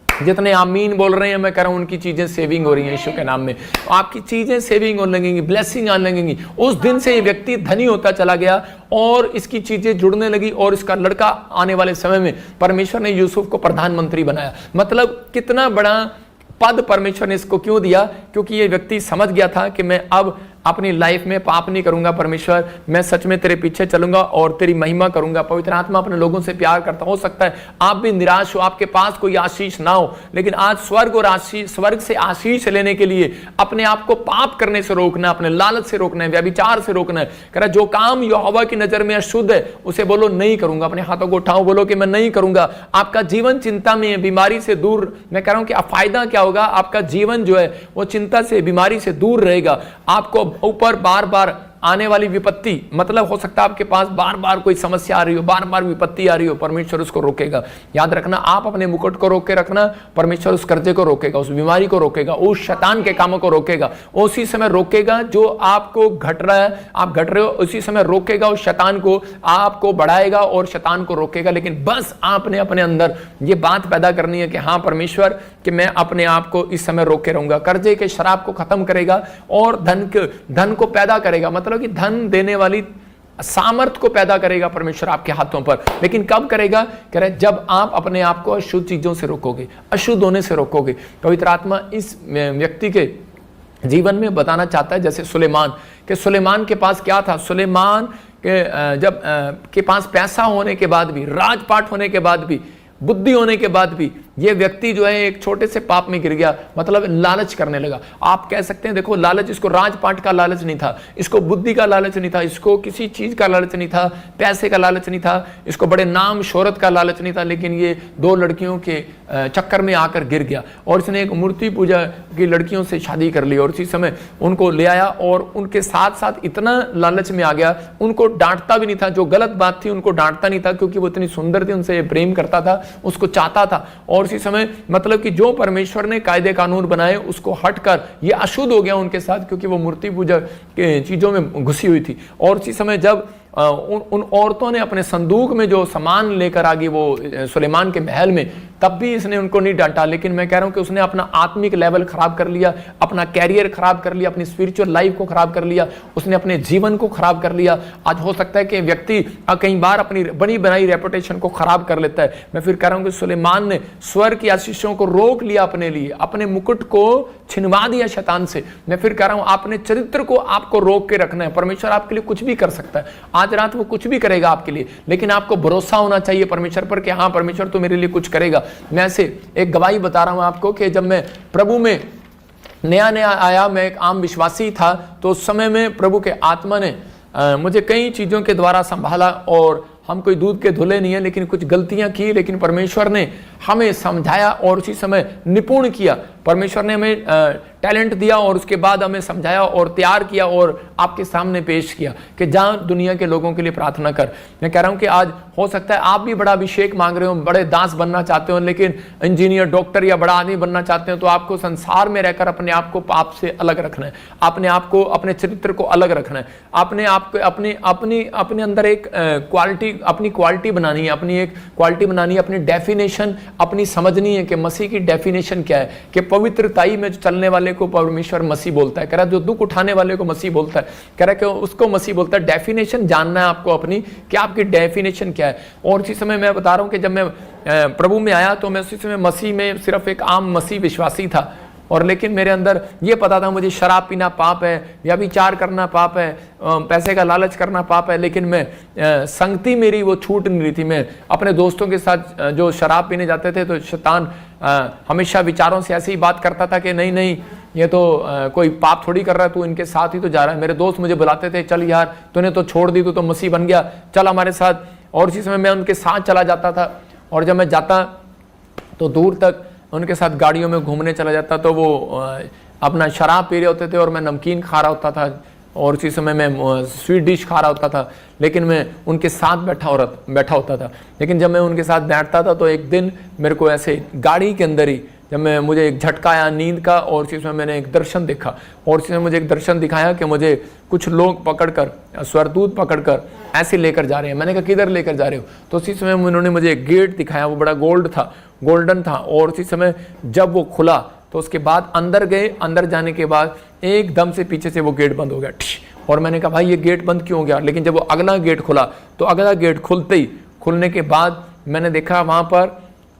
जितने आमीन बोल रहे हैं मैं कह रहा हूं उनकी चीजें सेविंग हो रही हैं यीशु के नाम में। आपकी चीजें सेविंग होने लगेंगी, ब्लेसिंग आने लगेंगी। उस दिन से ये व्यक्ति धनी होता चला गया और इसकी चीजें जुड़ने लगी, और इसका लड़का आने वाले समय में परमेश्वर ने यूसुफ को प्रधानमंत्री बनाया। मतलब कितना बड़ा पद परमेश्वर ने इसको क्यों दिया? क्योंकि ये व्यक्ति समझ गया था कि मैं अब अपनी लाइफ में पाप नहीं करूंगा परमेश्वर, मैं सच में तेरे पीछे चलूंगा और तेरी महिमा करूंगा। पवित्र आत्मा अपने लोगों से प्यार करता। हो सकता है आप भी निराश हो, आपके पास कोई आशीष ना हो, लेकिन आज स्वर्ग से आशीष लेने के लिए अपने आप को पाप करने से रोकना, अपने लालच से रोकना है, व्यभिचार से रोकना है। कह रहा जो काम यहोवा की नजर में अशुद्ध है उसे बोलो नहीं करूंगा। अपने हाथों को उठाओ, बोलो कि मैं नहीं करूंगा। आपका जीवन चिंता में है, बीमारी से दूर। मैं कह रहा हूं कि फायदा क्या होगा? आपका जीवन जो है वो चिंता से, बीमारी से दूर रहेगा। आपको ऊपर बार बार आने वाली विपत्ति, मतलब हो सकता है आपके पास बार बार कोई समस्या आ रही हो, बार बार विपत्ति आ रही हो, परमेश्वर उसको रोकेगा। याद रखना, आप अपने मुकुट को रोक के रखना, परमेश्वर उस कर्जे को रोकेगा, उस बीमारी को रोकेगा, उस शैतान के कामों को रोकेगा। उसी समय रोकेगा जो आपको घट रहा है, आप घट रहे हो, उसी समय रोकेगा उस शैतान को, आपको बढ़ाएगा और शैतान को रोकेगा। लेकिन बस आपने अपने अंदर ये बात पैदा करनी है कि हाँ परमेश्वर कि मैं अपने आप को इस समय रोके रहूंगा। कर्जे के शराब को खत्म करेगा और धन को पैदा करेगा। मतलब कि धन देने वाली सामर्थ्य को पैदा करेगा परमेश्वर आपके हाथों पर। लेकिन कब करेगा? कह रहे जब आप अपने आप को अशुद्ध चीजों से रोकोगे, अशुद्ध होने से रोकोगे। पवित्र आत्मा इस व्यक्ति के जीवन में बताना चाहता है, जैसे सुलेमान के पास क्या था? सुलेमान के जब के पास पैसा होने के बाद भी, राजपाट होने के बाद भी, बुद्धि होने के बाद भी ये व्यक्ति जो है एक छोटे से पाप में गिर गया, मतलब लालच करने लगा। आप कह सकते हैं देखो लालच, इसको राजपाट का लालच नहीं था, इसको बुद्धि का लालच नहीं था, इसको किसी चीज का लालच नहीं था, पैसे का लालच नहीं था, इसको बड़े नाम शोहरत का लालच नहीं था। लेकिन ये 2 लड़कियों के चक्कर में आकर गिर गया और इसने एक मूर्ति पूजा की लड़कियों से शादी कर ली और उसी समय उनको ले आया और उनके साथ साथ इतना लालच में आ गया, उनको डांटता भी नहीं था। जो गलत बात थी उनको डांटता नहीं था क्योंकि वो इतनी सुंदर थी, उनसे प्रेम करता था, उसको चाहता था। और इसी समय मतलब कि जो परमेश्वर ने कायदे कानून बनाए उसको हटकर ये अशुद्ध हो गया उनके साथ, क्योंकि वो मूर्ति पूजा के चीजों में घुसी हुई थी। और इसी समय जब उन औरतों ने अपने संदूक में जो सामान लेकर आ गई वो सुलेमान के महल में, तब भी इसने उनको नहीं डांटा। लेकिन मैं कह रहा हूं कि उसने अपना आत्मिक लेवल खराब कर लिया, अपना कैरियर खराब कर लिया, अपनी स्पिरिचुअल लाइफ को खराब कर लिया, उसने अपने जीवन को खराब कर लिया। आज हो सकता है कि व्यक्ति कई बार अपनी बनी बनाई रेपुटेशन को खराब कर लेता है। मैं फिर कह रहा हूं कि सुलेमान ने स्वर्ग की आशीषों को रोक लिया अपने लिए, अपने मुकुट को छिनवा दिया शैतान से। मैं फिर कह रहा हूं आपने चरित्र को आपको रोक के रखना है। परमेश्वर आपके लिए कुछ भी कर सकता है, आज रात वो कुछ भी करेगा आपके लिए, लेकिन आपको भरोसा होना चाहिए परमेश्वर पर कि हाँ परमेश्वर तो मेरे लिए कुछ करेगा। मैं ऐसे एक गवाही बता रहा हूं आपको कि जब मैं प्रभु में नया आया, मैं एक आम विश्वासी था, तो उस समय में प्रभु के आत्मा ने मुझे कई चीजों के द्वारा संभाला। और हम कोई दूध के धुले नहीं है, लेकिन कुछ गलतियां की, लेकिन परमेश्वर ने हमें समझाया और उसी समय निपुण किया। परमेश्वर ने हमें टैलेंट दिया और उसके बाद हमें समझाया और तैयार किया और आपके सामने पेश किया कि जा दुनिया के लोगों के लिए प्रार्थना कर। मैं कह रहा हूं कि आज हो सकता है आप भी बड़ा अभिषेक मांग रहे हो, बड़े दास बनना चाहते हो, लेकिन इंजीनियर, डॉक्टर या बड़ा आदमी बनना चाहते हो, तो आपको संसार में रहकर अपने आप को पाप से अलग रखना है, अपने आप को, अपने चरित्र को अलग रखना है, अपने आप को, अपने अंदर एक क्वालिटी, अपनी क्वालिटी बनानी है, अपनी एक क्वालिटी बनानी है, अपनी डेफिनेशन अपनी समझनी है कि मसीह की डेफिनेशन क्या है, कि पवित्रताई में चलने वाले को परमेश्वर मसीह बोलता है। कह रहा जो दुख उठाने वाले को मसीह बोलता है, कह रहा कि उसको मसीह बोलता है। डेफिनेशन जानना है आपको अपनी, कि आपकी डेफिनेशन क्या है। और इसी समय मैं बता रहा हूं कि जब मैं प्रभु में आया तो मैं उसी समय मसीह में सिर्फ एक आम मसीह विश्वासी था, और लेकिन मेरे अंदर ये पता था मुझे शराब पीना पाप है, व्यभिचार करना पाप है, पैसे का लालच करना पाप है, लेकिन मैं संगति मेरी वो छूट नहीं रही थी। मैं अपने दोस्तों के साथ जो शराब पीने जाते थे तो शैतान हमेशा विचारों से ऐसी ही बात करता था कि नहीं नहीं ये तो कोई पाप थोड़ी कर रहा है, तू इनके साथ ही तो जा रहा है। मेरे दोस्त मुझे बुलाते थे, चल यार तूने तो छोड़ दी, तू तो मसीह बन गया, चल हमारे साथ। और इसी समय मैं उनके साथ चला जाता था, और जब मैं जाता तो दूर तक उनके साथ गाड़ियों में घूमने चला जाता, तो वो अपना शराब पी रहे होते थे और मैं नमकीन खा रहा होता था, और उसी समय मैं स्वीट डिश खा रहा होता था, लेकिन मैं उनके साथ बैठा होता था। लेकिन जब मैं उनके साथ बैठता था तो एक दिन मेरे को ऐसे गाड़ी के अंदर ही जब मुझे एक झटका आया नींद का, और उसी समय मैंने एक दर्शन देखा, और उसी समय मुझे एक दर्शन दिखाया कि मुझे कुछ लोग पकड़कर, स्वर्गदूत पकड़कर ऐसे लेकर जा रहे हैं। मैंने कहा किधर लेकर जा रहे हो? तो उसी समय उन्होंने मुझे एक गेट दिखाया, वो बड़ा गोल्डन था, और उसी समय जब वो खुला तो उसके बाद अंदर गए। अंदर जाने के बाद एकदम से पीछे से वो गेट बंद हो गया, और मैंने कहा भाई ये गेट बंद क्यों हो गया? लेकिन जब वो अगला गेट खुला तो अगला गेट खुलने के बाद मैंने देखा वहां पर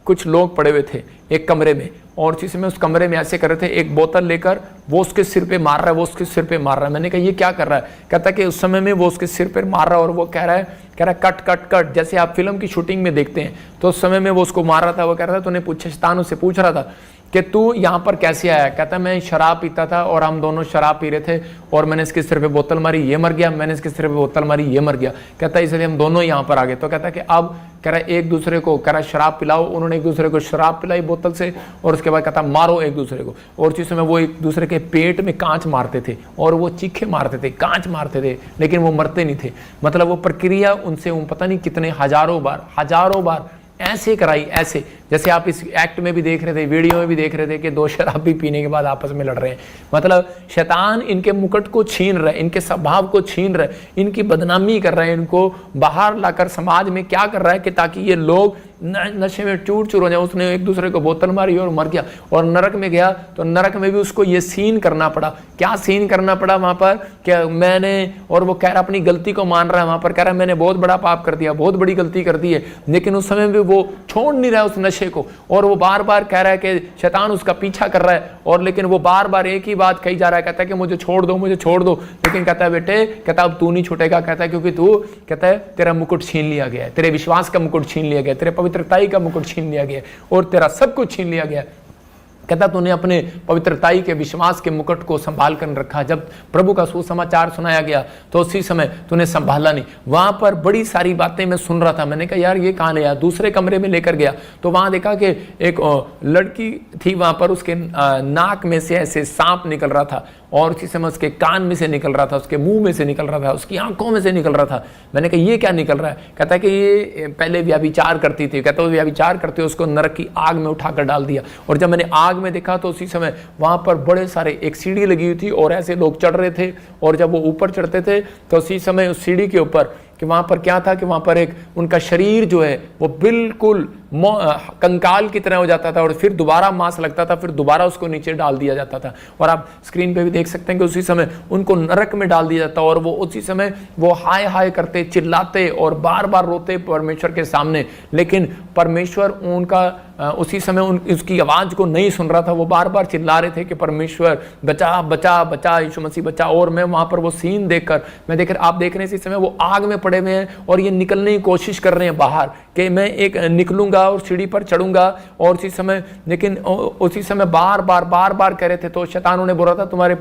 कुछ लोग पड़े हुए थे एक कमरे में, और उसी समय उस कमरे में ऐसे कर रहे थे, एक बोतल लेकर वो उसके सिर पे मार रहा है, वो उसके सिर पे मार रहा है। मैंने कहा ये क्या कर रहा है? कहता कि उस समय में वो उसके सिर पे मार रहा है, और वो कह रहा है कट कट कट, जैसे आप फिल्म की शूटिंग में देखते हैं। तो उस समय में वो उसको मार रहा था। वो कह रहा था तूने पूछा, शैतान उससे पूछ रहा था कि तू यहाँ पर कैसे आया? कहता मैं शराब पीता था और हम दोनों शराब पी रहे थे, और मैंने इसके सिर पे बोतल मारी, ये मर गया, मैंने इसके सिर पे बोतल मारी, ये मर गया। कहता इसलिए हम दोनों यहाँ पर आ गए। तो कहता कि अब कह रहा एक दूसरे को, कह रहा शराब पिलाओ। उन्होंने एक दूसरे को शराब पिलाई बोतल से, और उसके बाद कहता मारो एक दूसरे को। और उसी समय वो एक दूसरे के पेट में कांच मारते थे, और वो चीखे मारते थे, कांच मारते थे, लेकिन वो मरते नहीं थे। मतलब वो प्रक्रिया उनसे पता नहीं कितने हजारों बार ऐसे कराई, ऐसे जैसे आप इस एक्ट में भी देख रहे थे, वीडियो में भी देख रहे थे कि दो शराबी पीने के बाद आपस में लड़ रहे हैं। मतलब शैतान इनके मुकुट को छीन रहा है, इनके स्वभाव को छीन रहा है, इनकी बदनामी कर रहा है, इनको बाहर लाकर समाज में क्या कर रहा है कि ताकि ये लोग नशे में चूर चूर हो जाए। उसने एक दूसरे को बोतल मारी और मर गया, और नरक में गया तो नरक में भी उसको ये सीन करना पड़ा। क्या सीन करना पड़ा वहां पर? क्या मैंने, और वो कह रहा अपनी गलती को मान रहा है, वहां पर कह रहा मैंने बहुत बड़ा पाप कर दिया, बहुत बड़ी गलती कर दी है, लेकिन उस समय भी वो छोड़ नहीं रहा उस नशे को, और वो बार बार कह रहा है कि शैतान उसका पीछा कर रहा है, और लेकिन वो बार बार एक ही बात कही जा रहा है, कहता है कि मुझे छोड़ दो, मुझे छोड़ दो। लेकिन कहता है बेटे, कहता अब तू नहीं छूटेगा, कहता है क्योंकि तू, कहता है तेरा मुकुट छीन लिया गया है, तेरे विश्वास का मुकुट छीन लिया गया, तेरे पवित्रताई का मुकुट छीन लिया गया, और तेरा सब कुछ छीन लिया गया। कहता तूने अपने पवित्रताई के विश्वास के मुकुट को संभाल कर रखा, जब प्रभु का सुसमाचार सुनाया गया तो उसी समय तूने संभाला नहीं। वहां पर बड़ी सारी बातें मैं सुन रहा था, मैंने कहा यार ये कहां ले आया? दूसरे कमरे में लेकर गया तो वहां देखा कि एक लड़की थी, वहां पर उसके नाक में से ऐसे सांप निकल रहा था, और उसी समय उसके कान में से निकल रहा था, उसके मुंह में से निकल रहा था, उसकी आंखों में से निकल रहा था। मैंने कहा ये क्या निकल रहा है? कहता है कि ये पहले व्यभिचार करती थी, कहता है व्यभिचार करते उसको नरक की आग में उठाकर डाल दिया। और जब मैंने आग में देखा तो उसी समय वहां पर बड़े सारे, एक सीढ़ी लगी हुई थी और ऐसे लोग चढ़ रहे थे, और जब वो ऊपर चढ़ते थे तो उसी समय उस सीढ़ी के ऊपर कि वहां पर क्या था कि वहां पर एक उनका शरीर जो है वो बिल्कुल कंकाल की तरह हो जाता था, और फिर दोबारा मांस लगता था, फिर दोबारा उसको नीचे डाल दिया जाता था। और आप स्क्रीन पे भी देख सकते हैं कि उसी समय उनको नरक में डाल दिया जाता, और वो उसी समय वो हाय हाय करते, चिल्लाते और बार बार रोते परमेश्वर के सामने। लेकिन परमेश्वर उनका उसी समय उसकी आवाज को नहीं सुन रहा था, वो बार बार चिल्ला रहे थे कि परमेश्वर बचा बचा बचा, यीशु मसीह बचा। और मैं वहां पर वो सीन देखकर, मैं देखकर आप देख रहे हैं इसी समय वो आग में पड़े हुए हैं, और ये निकलने की कोशिश कर रहे हैं बाहर कि मैं एक निकलूंगा और सीढ़ी पर चढ़ूंगा, और उसी समय, लेकिन उसी समय बार बार कह रहे थे। तो शैतान उन्हें बोल रहा था तुम्हारे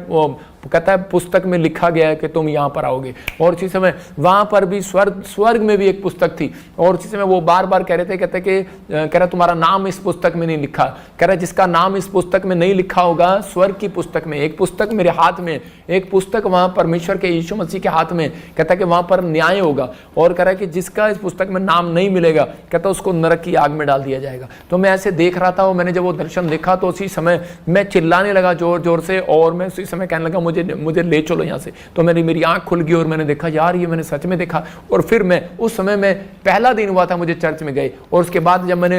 कहता है पुस्तक में लिखा गया है कि तुम यहाँ पर आओगे। और उसी समय वहाँ पर भी स्वर्ग में भी एक पुस्तक थी, और उसी समय वो बार बार कह रहे थे, कहते कि कह रहा तुम्हारा नाम इस पुस्तक में नहीं लिखा। कह रहा जिसका नाम इस पुस्तक में नहीं लिखा होगा, स्वर्ग की पुस्तक में, एक पुस्तक मेरे हाथ में, एक पुस्तक वहाँ परमेश्वर के यीशु मसीह के हाथ में, कहता कि वहाँ पर न्याय होगा। और कह रहा है कि जिसका इस पुस्तक में नाम नहीं मिलेगा, कहता उसको नरक की आग में डाल दिया जाएगा। तो मैं ऐसे देख रहा था, और मैंने जब वो दर्शन देखा तो उसी समय मैं चिल्लाने लगा जोर जोर से, और मैं उसी समय कहने लगा मुझे ले चलो यहाँ से। तो मेरी आंख खुल गई और मैंने देखा यार ये मैंने सच में देखा। और फिर मैं उस समय में पहला दिन हुआ था मुझे चर्च में गए, और उसके बाद जब मैंने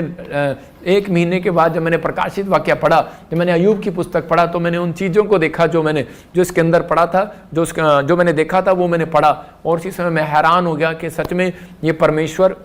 1 महीने के बाद जब मैंने प्रकाशित वाक्य पढ़ा, जब मैंने अय्यूब की पुस्तक पढ़ा, तो मैंने उन चीज़ों को देखा जो इसके अंदर पढ़ा था, जो मैंने देखा था वो मैंने पढ़ा। और उसी समय मैं हैरान हो गया कि सच में ये परमेश्वर,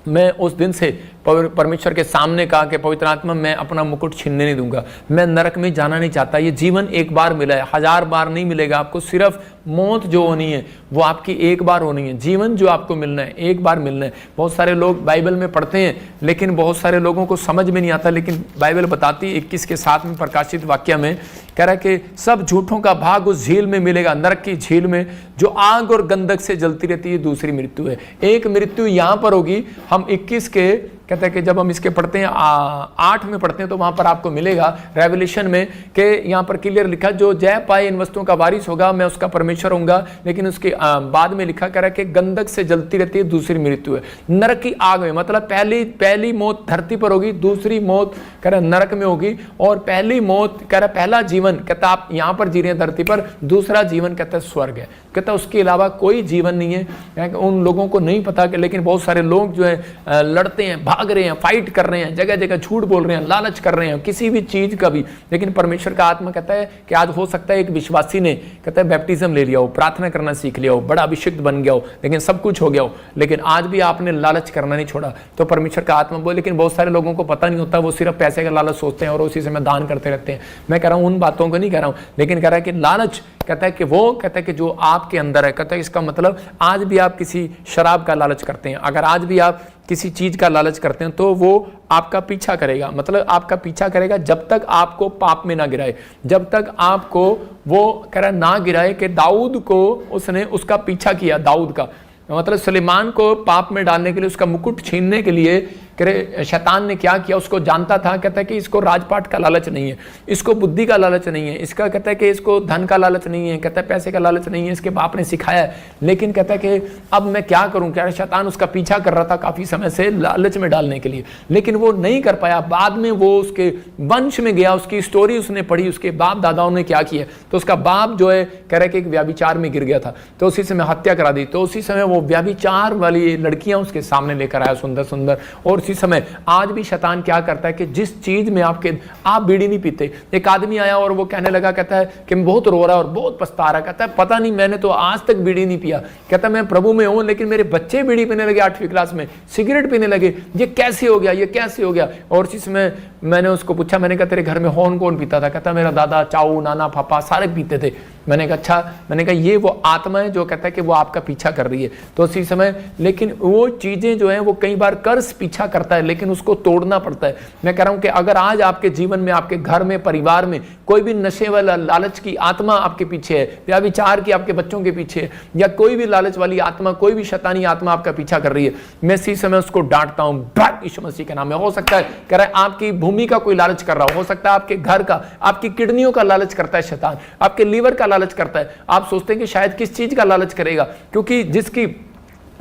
मैं उस दिन से परमेश्वर के सामने कहा कि पवित्र आत्मा मैं अपना मुकुट छीनने नहीं दूंगा, मैं नरक में जाना नहीं चाहता। ये जीवन एक बार मिला है, 1000 बार नहीं मिलेगा आपको। सिर्फ मौत जो होनी है वो आपकी एक बार होनी है, जीवन जो आपको मिलना है एक बार मिलना है। बहुत सारे लोग बाइबल में पढ़ते हैं, लेकिन बहुत सारे लोगों को समझ में नहीं आता। लेकिन बाइबल बताती 21 के 7 में प्रकाशित वाक्य में कह रहा है कि सब झूठों का भाग उस झील में मिलेगा, नरक की झील में, जो आग और गंधक से जलती रहती है। दूसरी मृत्यु है, एक मृत्यु यहाँ पर होगी। हम 21 के कहते हैं कि जब हम इसके पढ़ते हैं 8 में पढ़ते हैं तो वहां पर आपको मिलेगा रेवलेशन में कि यहाँ पर क्लियर लिखा, जो जय पाए इन वस्तुओं का वारिस होगा, मैं उसका परमेश्वर होऊंगा। लेकिन उसके बाद में लिखा कह रहा है कि गंधक से जलती रहती है, दूसरी मृत्यु है नरक की आग में। मतलब पहली मौत धरती पर होगी, दूसरी मौत कह रहा नरक में होगी, और पहली मौत कह रहा पहला जीवन कहता आप यहाँ पर जी रहे हैं धरती पर, दूसरा जीवन कहता है स्वर्ग है। कहता उसके अलावा कोई जीवन नहीं है। उन लोगों को नहीं पता कि, लेकिन बहुत सारे लोग जो है लड़ते हैं, भाग रहे हैं, फाइट कर रहे हैं, जगह जगह झूठ बोल रहे हैं, लालच कर रहे हैं किसी भी चीज का भी। लेकिन परमेश्वर का आत्मा कहता है कि आज हो सकता है एक विश्वासी ने कहता है बैप्टिज्म ले लिया हो, प्रार्थना करना सीख लिया हो, बड़ा अभिषिक्त बन गया हो, लेकिन सब कुछ हो गया हो, लेकिन आज भी आपने लालच करना नहीं छोड़ा। तो परमेश्वर का आत्मा बोले, लेकिन बहुत सारे लोगों को पता नहीं होता, वो सिर्फ पैसे का लालच सोचते हैं और उसी समय दान करते रहते हैं। मैं कह रहा हूं उन बातों को नहीं कह रहा हूं, लेकिन कह रहा है कि लालच कहता है कि वो कहता है कि जो आपके अंदर है, कहता है इसका मतलब आज भी आप किसी शराब का लालच करते हैं, अगर आज भी आप किसी चीज का लालच करते हैं तो वो आपका पीछा करेगा। मतलब आपका पीछा करेगा जब तक आपको पाप में ना गिराए, जब तक आपको वो कह रहा ना गिराए। कि दाऊद को उसने उसका पीछा किया, दाऊद का मतलब सुलेमान को पाप में डालने के लिए, उसका मुकुट छीनने के लिए शैतान ने क्या किया, उसको जानता था। कहता है कि इसको राजपाट का लालच नहीं है, इसको बुद्धि का लालच नहीं है, इसका कहता है कि इसको धन का लालच नहीं है, कहता है पैसे का लालच नहीं है, इसके बाप ने सिखाया है। लेकिन कहता है कि अब मैं क्या करूं, क्या शैतान उसका पीछा कर रहा था काफी समय से लालच में डालने के लिए, लेकिन वो नहीं कर पाया। बाद में वो उसके वंश में गया, उसकी स्टोरी उसने पढ़ी, उसके बाप दादाओं ने क्या किया। तो उसका बाप जो है कह रहा है कि एक व्याभिचार में गिर गया था, तो उसी समय हत्या करा दी। तो उसी समय वो व्याभिचार वाली लड़कियां उसके सामने लेकर आया, सुंदर सुंदर। और उसी समय आज भी शैतान क्या करता है कि जिस चीज में आप बीड़ी नहीं पीते। एक आदमी आया और वो कहने लगा, कहता है कि मैं बहुत रो रहा है और बहुत पछता रहा, कहता है पता नहीं मैंने तो आज तक बीड़ी नहीं पिया। कहता है मैं प्रभु में हूं, लेकिन मेरे बच्चे बीड़ी पीने लगे, 8वीं क्लास में सिगरेट पीने लगे, ये कैसे हो गया, ये कैसे हो गया। और उसी समय मैंने उसको पूछा, मैंने कहा तेरे घर में कौन कौन पीता था। कहता मेरा दादा, चाऊ, नाना, पापा सारे पीते थे। मैंने कहा अच्छा, मैंने कहा ये वो आत्मा है जो कहता है कि वो आपका पीछा कर रही है। तो उसी समय लेकिन वो चीजें जो है वो कई बार कर्ज पीछा करता है, लेकिन उसको तोड़ना पड़ता है। मैं कह रहा हूं कि अगर आज आपके जीवन में, आपके घर में, परिवार में कोई भी नशे वाला लालच की आत्मा आपके पीछे है, या विचार की आपके बच्चों के पीछे है, या कोई भी लालच वाली आत्मा, कोई भी शैतानी आत्मा आपका पीछा कर रही है, मैं इसी समय उसको डांटता हूं यीशु मसीह के नाम में। हो सकता है कह रहा है आपकी भूमि का कोई लालच कर रहा हो सकता है आपके घर का, आपकी किडनियों का लालच करता है शैतान, आपके लीवर का लालच करता है। आप सोचते हैं कि शायद किस चीज का लालच करेगा, क्योंकि जिसकी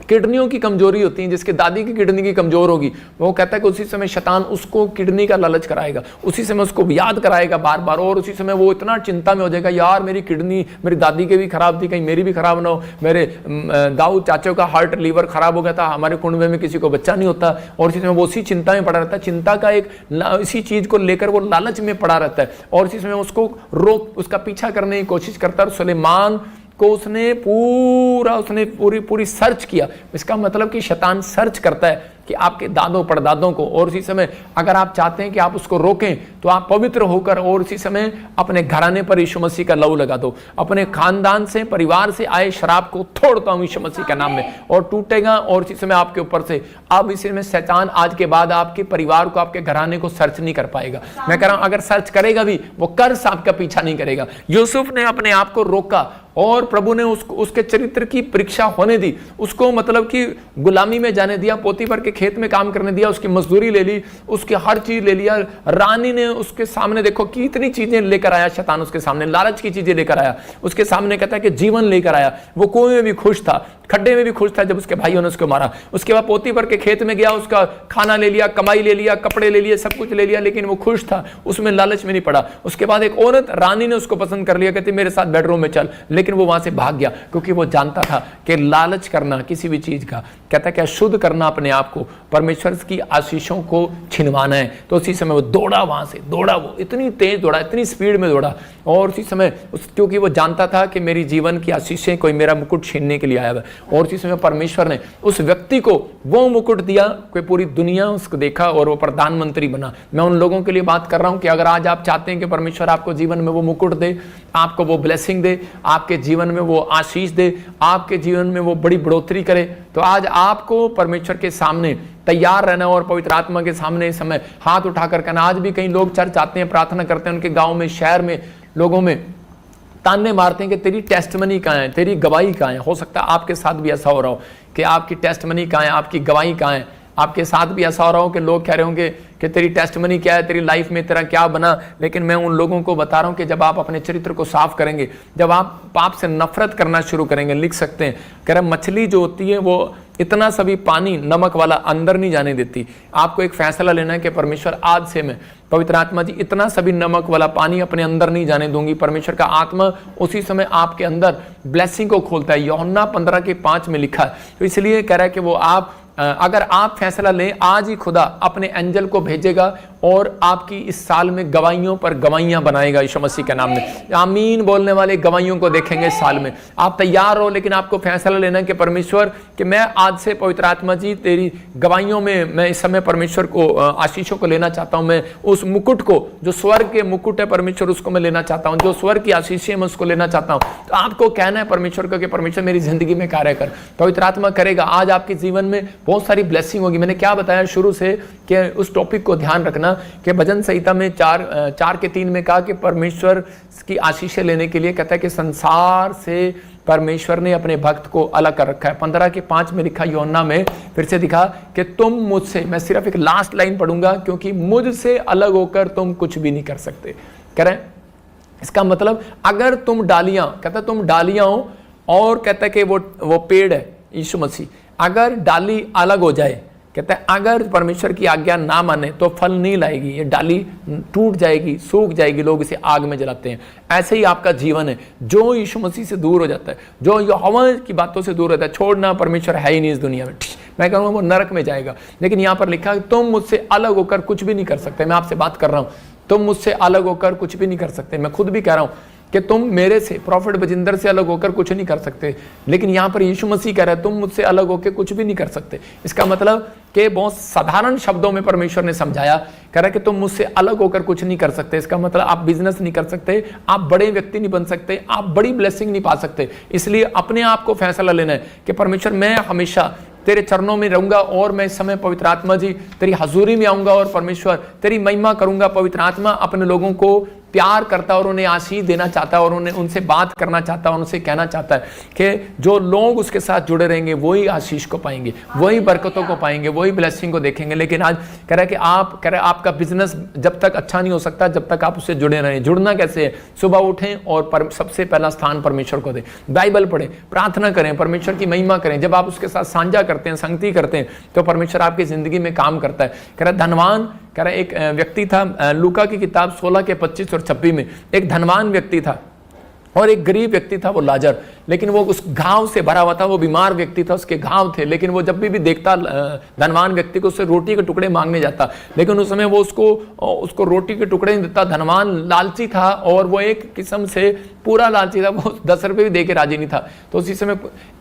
किडनियों की कमजोरी होती है, जिसके दादी की किडनी की कमजोर होगी, वो कहता है कि उसी समय शैतान उसको किडनी का लालच कराएगा, उसी समय उसको याद कराएगा बार बार, और उसी समय वो इतना चिंता में हो जाएगा, यार मेरी किडनी मेरी दादी के भी खराब थी, कहीं मेरी भी खराब ना हो, मेरे दाऊद चाचों का हार्ट लीवर खराब हो गया था, हमारे कुंडवे में किसी को बच्चा नहीं होता। और इसी समय वो उसी चिंता में पड़ा रहता है, चिंता का एक इसी चीज को लेकर वो लालच में पड़ा रहता है, और इसी समय उसको उसका पीछा करने की कोशिश करता है। सुलेमान को उसने पूरी सर्च किया। इसका मतलब कि शैतान सर्च करता है कि आपके दादों परदादों को, और उसी समय अगर आप चाहते हैं कि आप उसको रोकें तो आप पवित्र होकर और उसी समय अपने घराने पर यीशु मसीह का लहू लगा दो। अपने खानदान से, परिवार से आए शराब को तोड़ता हूं यीशु मसीह के नाम में, और टूटेगा और इसी समय आपके ऊपर से। अब इसी में शैतान आज के बाद आपके परिवार को, आपके घराने को सर्च नहीं कर पाएगा। मैं कह रहा हूं अगर सर्च करेगा भी, वो कर्स आपका पीछा नहीं करेगा। यूसुफ ने अपने आप को रोका और प्रभु ने उसके चरित्र की परीक्षा होने दी, उसको मतलब कि गुलामी में जाने दिया, पोतीफर के खेत में काम करने दिया, उसकी मजदूरी ले ली, उसकी हर चीज ले लिया। रानी ने उसके सामने देखो कितनी चीजें लेकर आया शैतान, उसके सामने लालच की चीजें लेकर आया, उसके सामने कहता है कि जीवन लेकर आया। वो कुएं में भी खुश था, खड्डे में भी खुश था जब उसके भाइयों ने उसको मारा। उसके बाद पोतीफर के खेत में गया, उसका खाना ले लिया, कमाई ले लिया, कपड़े ले लिए, सब कुछ ले लिया, लेकिन वो खुश था, उसमें लालच में नहीं पड़ा। उसके बाद एक औरत रानी ने उसको पसंद कर लिया, कहती मेरे साथ बेडरूम में चल, लेकिन वो वहां से भाग गया क्योंकि वो जानता था कि लालच करना किसी भी चीज का, कहता क्या शुद्ध करना अपने आप को, परमेश्वर की आशीषों को छिनवाना है। तो उसी समय वो दौड़ा, वहां से दौड़ा, वो इतनी तेज दौड़ा, इतनी स्पीड में दौड़ा, और उसी समय क्योंकि वो जानता था कि मेरी जीवन की आशीषें कोई मेरा मुकुट छीनने के लिए आया है, और उसी समय परमेश्वर ने उस व्यक्ति को वो मुकुट दिया कि पूरी दुनिया उसको देखा और वो प्रधानमंत्री बना। मैं उन लोगों के लिए बात कर रहा हूं कि अगर आज आप चाहते हैं कि परमेश्वर आपको जीवन में वो मुकुट दे, आपको वो ब्लेसिंग दे, आपके जीवन में वो आशीष दे, आपके जीवन में वो बड़ी बढ़ोतरी करे, तो आज आपको परमेश्वर के सामने तैयार रहना और पवित्र आत्मा के सामने इस समय हाथ उठाकर कहना। आज भी कई लोग चर्च आते हैं, प्रार्थना करते हैं, उनके गांव में, शहर में लोगों में ताने मारते हैं कि तेरी टेस्टमनी कहाँ है, तेरी गवाही कहाँ है। हो सकता है आपके साथ भी ऐसा हो रहा हो कि आपकी टेस्टमनी कहाँ है, आपकी गवाही कहाँ है। आपके साथ भी ऐसा हो रहा हो कि लोग कह रहे होंगे कि तेरी टेस्टमनी क्या है, तेरी लाइफ में तेरा क्या बना। लेकिन मैं उन लोगों को बता रहा हूं कि जब आप अपने चरित्र को साफ करेंगे, जब आप पाप से नफरत करना शुरू करेंगे, लिख सकते हैं कह रहे मछली जो होती है वो इतना सभी पानी नमक वाला अंदर नहीं जाने देती। आपको एक फैसला लेना है कि परमेश्वर आज से मैं, पवित्र आत्मा जी, इतना सभी नमक वाला पानी अपने अंदर नहीं जाने दूंगी। परमेश्वर का आत्मा उसी समय आपके अंदर ब्लेसिंग को खोलता है। यूहन्ना 15:5 में लिखा है। तो इसलिए कह रहा है कि वो आप अगर आप फैसला लें, आज ही खुदा अपने एंजल को भेजेगा और आपकी इस साल में गवाहियों पर गवाहियां बनाएगा यीशु मसीह के नाम में। आमीन बोलने वाले गवाहियों को देखेंगे इस साल में। आप तैयार हो, लेकिन आपको फैसला लेना है कि परमेश्वर कि मैं आज से पवित्र आत्मा जी तेरी गवाहियों में मैं इस समय परमेश्वर को आशीषों को लेना चाहता हूं। मैं उस मुकुट को जो स्वर्ग के मुकुट है परमेश्वर, उसको मैं लेना चाहता हूं, जो स्वर्ग की आशीषें मैं उसको लेना चाहता हूं। तो आपको कहना है परमेश्वर को कि परमेश्वर मेरी जिंदगी में कार्य कर। पवित्र आत्मा करेगा। आज आपके जीवन में बहुत सारी ब्लेसिंग होगी। मैंने क्या बताया शुरू से कि उस टॉपिक को ध्यान रखना कि भजन संहिता में 4:3 में कहा कि परमेश्वर की आशीषें लेने के लिए कहता है कि संसार से परमेश्वर ने अपने भक्त को अलग कर रखा है। 15:5 में लिखा, यूहन्ना में फिर से दिखा कि तुम मुझसे, मैं सिर्फ एक लास्ट लाइन पढ़ूंगा, क्योंकि मुझसे अलग होकर तुम कुछ भी नहीं कर सकते। कह रहे हैं इसका मतलब अगर तुम डालियां, कहता तुम डालियां हो, और कहता है कि वो पेड़ है यीशु मसीह, अगर डाली अलग हो जाए, कहता है अगर परमेश्वर की आज्ञा ना माने तो फल नहीं लाएगी, ये डाली टूट जाएगी, सूख जाएगी, लोग इसे आग में जलाते हैं। ऐसे ही आपका जीवन है, जो यीशु मसीह से दूर हो जाता है, जो यहोवा की बातों से दूर रहता है, छोड़ना परमेश्वर है ही नहीं इस दुनिया में, मैं कहूँगा वो नरक में जाएगा। लेकिन यहाँ पर लिखा है तुम मुझसे अलग होकर कुछ भी नहीं कर सकते। मैं आपसे बात कर रहा हूँ, तुम मुझसे अलग होकर कुछ भी नहीं कर सकते। मैं खुद भी कह रहा हूँ कि तुम मेरे से, प्रॉफिट बजिंदर से अलग होकर कुछ नहीं कर सकते। लेकिन यहाँ पर यीशु मसीह कह रहा है तुम मुझसे अलग होकर कुछ भी नहीं कर सकते। इसका मतलब कि बहुत साधारण शब्दों में परमेश्वर ने समझाया, कह रहा है कि तुम मुझसे अलग होकर कुछ नहीं कर सकते। इसका मतलब आप बिजनेस नहीं कर सकते, आप बड़े व्यक्ति नहीं बन सकते, आप बड़ी ब्लेसिंग नहीं पा सकते। इसलिए अपने आप को फैसला लेना है कि परमेश्वर मैं हमेशा तेरे चरणों में रहूंगा, और मैं इस समय पवित्र आत्मा जी तेरी हजूरी में आऊंगा और परमेश्वर तेरी महिमा करूंगा। पवित्र आत्मा अपने लोगों को प्यार करता है और उन्हें आशीष देना चाहता है, और उन्हें उनसे बात करना चाहता है, उनसे कहना चाहता है कि जो लोग उसके साथ जुड़े रहेंगे वही आशीष को पाएंगे, वही बरकतों को पाएंगे, वही ब्लेसिंग को देखेंगे। लेकिन आज कह रहा है कि आप कह रहे आपका बिजनेस जब तक अच्छा नहीं हो सकता जब तक आप उससे जुड़े रहें। जुड़ना कैसे है? सुबह उठें और सबसे पहला स्थान परमेश्वर को दें, बाइबल पढ़ें, प्रार्थना करें, परमेश्वर की महिमा करें। जब आप उसके साथ साझा करते हैं, संगति करते हैं, तो परमेश्वर आपकी जिंदगी में काम करता है। कह रहा धनवान, कह रहा एक व्यक्ति था, लूका की किताब 16:25 और 26 में, एक धनवान व्यक्ति था और एक गरीब व्यक्ति था, वो लाजर। लेकिन वो उस घाव से भरा हुआ था, वो बीमार व्यक्ति था, उसके घाव थे, लेकिन वो जब भी देखता धनवान व्यक्ति को, उससे रोटी के टुकड़े मांगने जाता, लेकिन उस समय वो उसको रोटी के टुकड़े नहीं देता। धनवान लालची था और वो एक किस्म से पूरा लालची था, वो 10 रुपये भी दे के राजी नहीं था। तो उसी समय